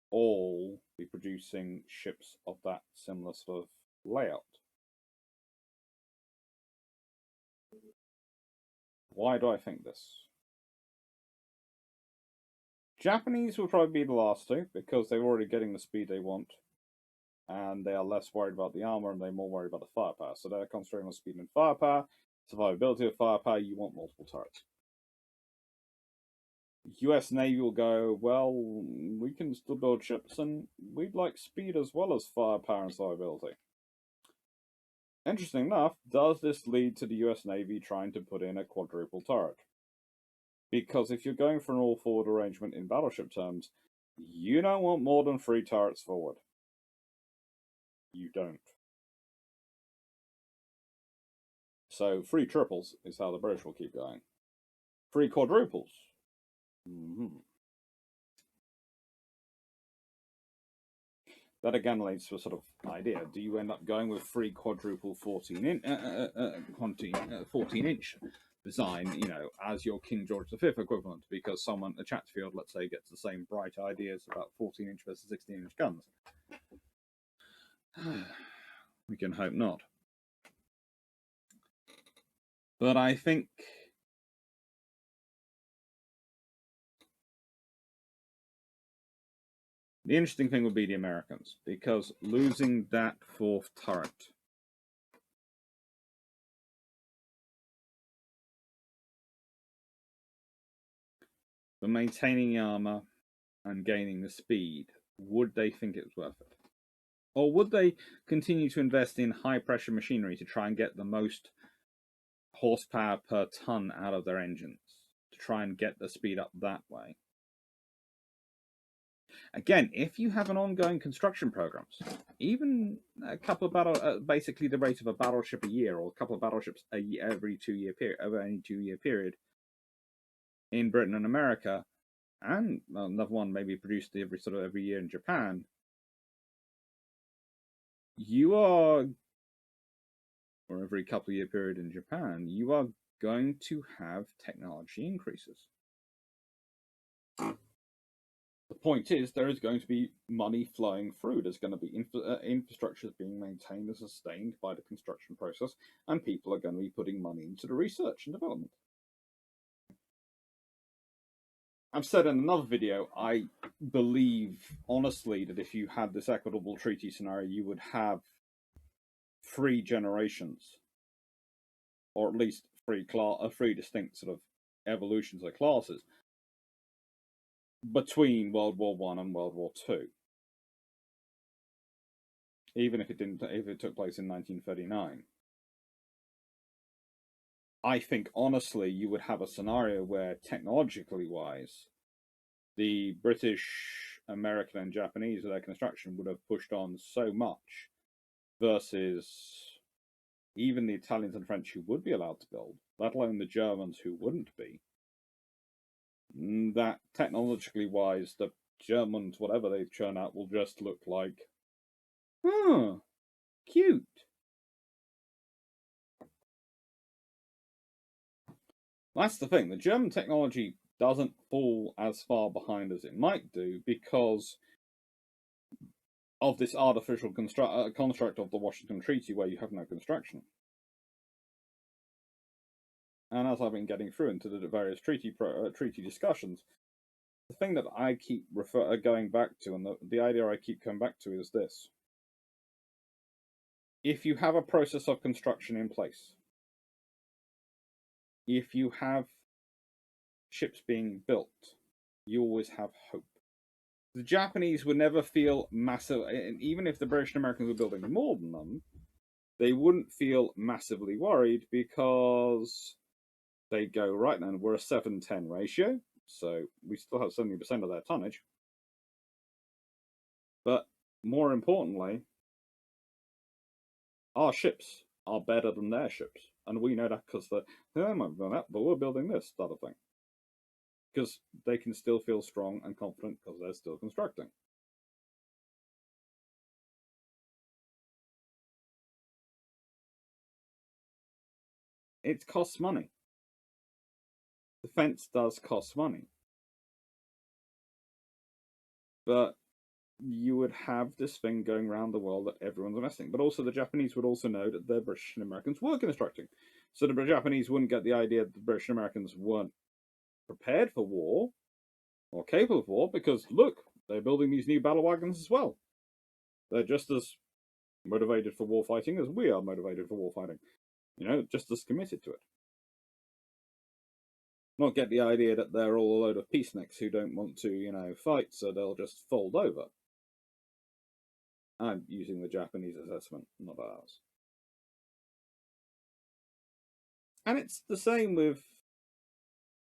all be producing ships of that similar sort of layout. Why do I think this? Japanese will probably be the last two, because they're already getting the speed they want, and they are less worried about the armor, and they're more worried about the firepower. So they're concentrating on speed and firepower. Survivability of firepower, you want multiple turrets. US Navy will go, well, we can still build ships, and we'd like speed as well as firepower and survivability. Interesting enough, does this lead to the US Navy trying to put in a quadruple turret? Because if you're going for an all-forward arrangement in battleship terms, you don't want more than 3 turrets forward. You don't. So 3 triples is how the British will keep going. 3 quadruples. That again leads to a sort of idea. Do you end up going with 3 quadruple 14-inch design, as your King George V equivalent, because someone at Chatfield, let's say, gets the same bright ideas about 14-inch versus 16-inch guns? We can hope not. But I think the interesting thing would be the Americans, because losing that 4th turret for maintaining the armor and gaining the speed, would they think it was worth it? Or would they continue to invest in high-pressure machinery to try and get the most horsepower per ton out of their engines, to try and get the speed up that way? Again, if you have an ongoing construction programs, even a couple of basically the rate of a battleship a year, or a couple of battleships every 2-year period, over any 2-year period in Britain and America, and another one maybe produced every year in Japan, you are, or every couple of year period in Japan, you are going to have technology increases. The point is, there is going to be money flowing through. There's going to be infrastructures being maintained and sustained by the construction process, and people are going to be putting money into the research and development. I've said in another video, I believe honestly that if you had this equitable treaty scenario, you would have 3 generations, or at least 3 distinct sort of evolutions of classes between World War I and World War II. Even if it took place in 1939. I think honestly you would have a scenario where technologically wise, the British, American, and Japanese with their construction would have pushed on so much versus even the Italians and French who would be allowed to build, let alone the Germans who wouldn't be. That technologically wise, the Germans, whatever they churn out, will just look like, cute. That's the thing. The German technology doesn't fall as far behind as it might do because of this artificial construct of the Washington Treaty where you have no construction. And as I've been getting through into the various treaty discussions, the thing that I keep going back to, and the idea I keep coming back to, is this. If you have a process of construction in place, if you have ships being built, you always have hope. The Japanese would never feel massive, and even if the British and Americans were building more than them, they wouldn't feel massively worried because they go, right now, we're a 7-10 ratio, so we still have 70% of their tonnage. But more importantly, our ships are better than their ships. And we know that because they might be that, but we're building this sort of thing. Because they can still feel strong and confident because they're still constructing. It costs money. Defense does cost money. But you would have this thing going around the world that everyone's investing. But also the Japanese would also know that the British and Americans were constructing. So the Japanese wouldn't get the idea that the British and Americans weren't prepared for war or capable of war because, look, they're building these new battle wagons as well. They're just as motivated for war fighting as we are motivated for war fighting. You know, just as committed to it. Not get the idea that they're all a load of peaceniks who don't want to, fight, so they'll just fold over. I'm using the Japanese assessment, not ours. And it's the same with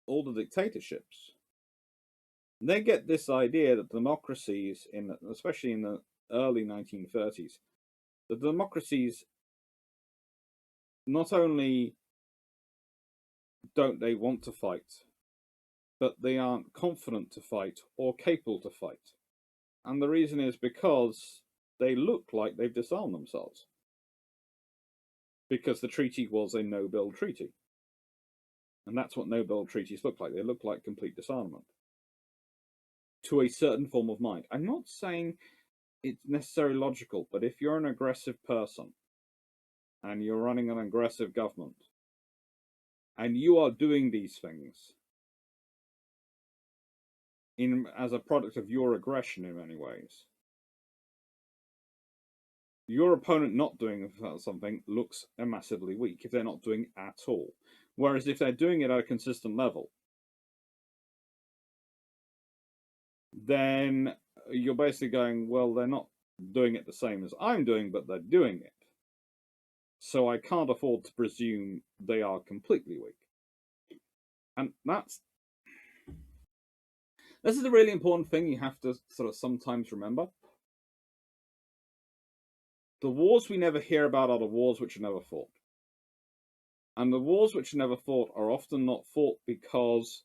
all the dictatorships. They get this idea that democracies, especially in the early 1930s, the democracies not only don't they want to fight, but they aren't confident to fight or capable to fight. And the reason is because they look like they've disarmed themselves. Because the treaty was a no-build treaty. And that's what no-build treaties look like. They look like complete disarmament. To a certain form of mind. I'm not saying it's necessarily logical, but if you're an aggressive person, and you're running an aggressive government, and you are doing these things as a product of your aggression in many ways, your opponent not doing something looks massively weak if they're not doing it at all. Whereas if they're doing it at a consistent level, then you're basically going, well, they're not doing it the same as I'm doing, but they're doing it. So I can't afford to presume they are completely weak. And this is a really important thing you have to sort of sometimes remember. The wars we never hear about are the wars which are never fought. And the wars which are never fought are often not fought because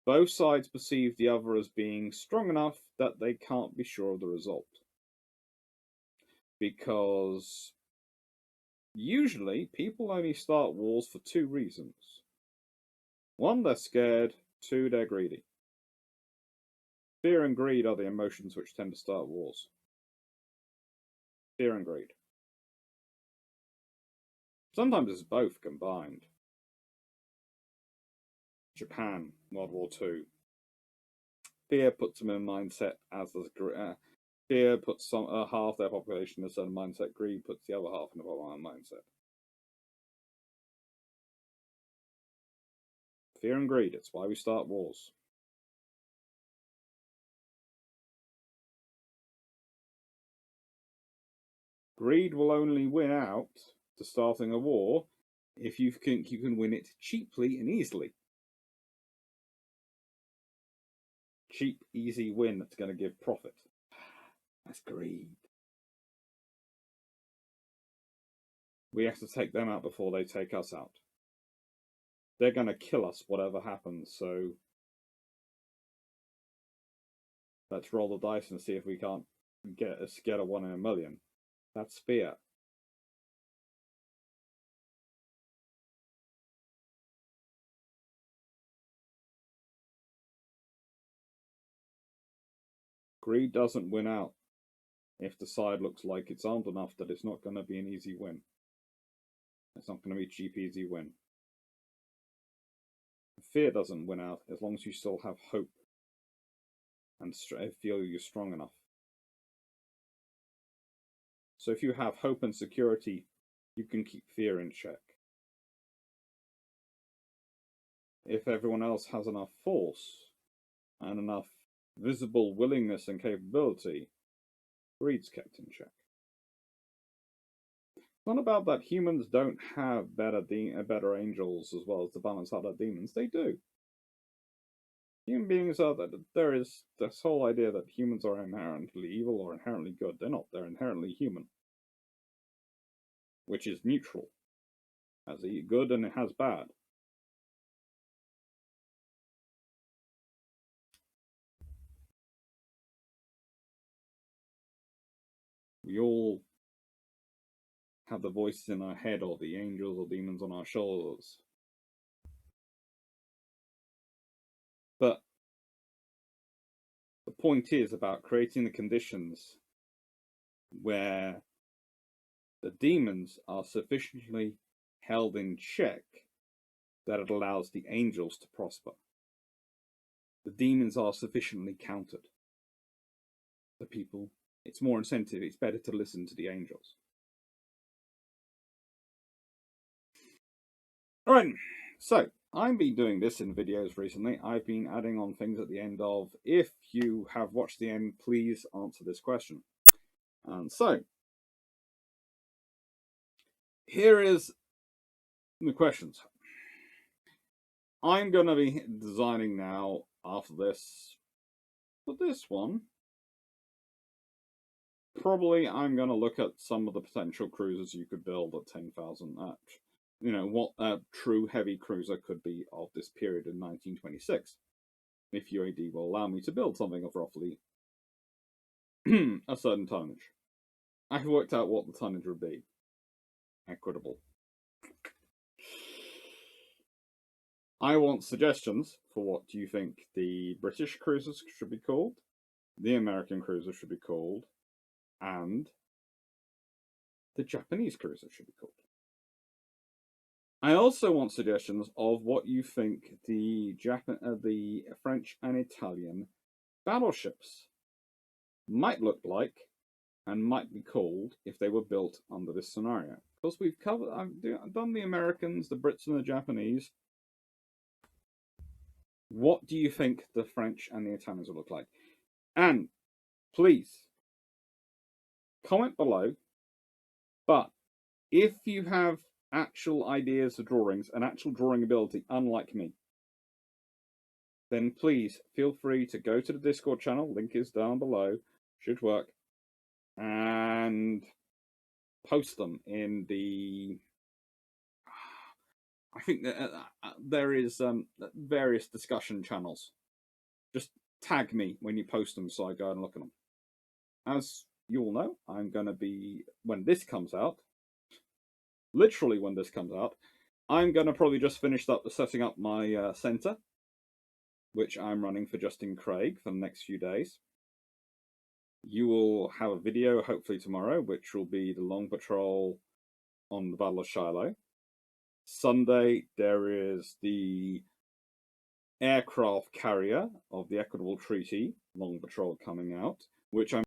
both sides perceive the other as being strong enough that they can't be sure of the result. Because usually people only start wars for 2 reasons. 1, they're scared. 2, they're greedy. Fear and greed are the emotions which tend to start wars. Fear and greed. Sometimes it's both combined. Japan, World War II. Fear puts them in a mindset, as does fear puts half their population in a certain mindset. Greed puts the other half in a mindset. Fear and greed, it's why we start wars. Greed will only win out to starting a war if you think you can win it cheaply and easily. Cheap, easy win that's going to give profit. That's greed. We have to take them out before they take us out. They're going to kill us whatever happens, so let's roll the dice and see if we can't get a 1 in a million. That's fear. Greed doesn't win out if the side looks like it's armed enough that it's not going to be an easy win. It's not going to be a cheap, easy win. Fear doesn't win out as long as you still have hope and feel you're strong enough. So if you have hope and security, you can keep fear in check. If everyone else has enough force and enough visible willingness and capability, greed's kept in check. It's not about that humans don't have better angels as well as to balance out our demons. They do. Human beings are that there is this whole idea that humans are inherently evil or inherently good. They're not. They're inherently human, which is neutral. Has good and it has bad. We all have the voices in our head or the angels or demons on our shoulders. But the point is about creating the conditions where the demons are sufficiently held in check that it allows the angels to prosper. The demons are sufficiently countered. The people, it's more incentive, it's better to listen to the angels. Alright, so I've been doing this in videos recently. I've been adding on things at the end of, if you have watched the end, please answer this question. And so, here is the questions. I'm going to be designing now, after this, for this one, probably I'm going to look at some of the potential cruisers you could build at 10,000 you know, what a true heavy cruiser could be of this period in 1926. If UAD will allow me to build something of roughly a certain tonnage. I've worked out what the tonnage would be. Equitable. I want suggestions for what do you think the British cruisers should be called, the American cruiser should be called, and the Japanese cruiser should be called. I also want suggestions of what you think the French and Italian battleships might look like and might be called if they were built under this scenario. Because we've covered, I've done the Americans, the Brits, and the Japanese. What do you think the French and the Italians will look like? And please comment below. But if you have actual ideas for drawings and actual drawing ability, unlike me, then please feel free to go to the Discord channel. Link is down below. Should work. And post them in the... I think that there is various discussion channels. Just tag me when you post them so I go and look at them. As you all know, I'm going to be, when this comes out, literally when this comes out, I'm going to probably just finish up setting up my center. which I'm running for Justin Craig for the next few days. You will have a video, hopefully tomorrow, which will be the long patrol on the Battle of Shiloh. Sunday, there is the aircraft carrier of the Equitable Treaty long patrol coming out, which I'm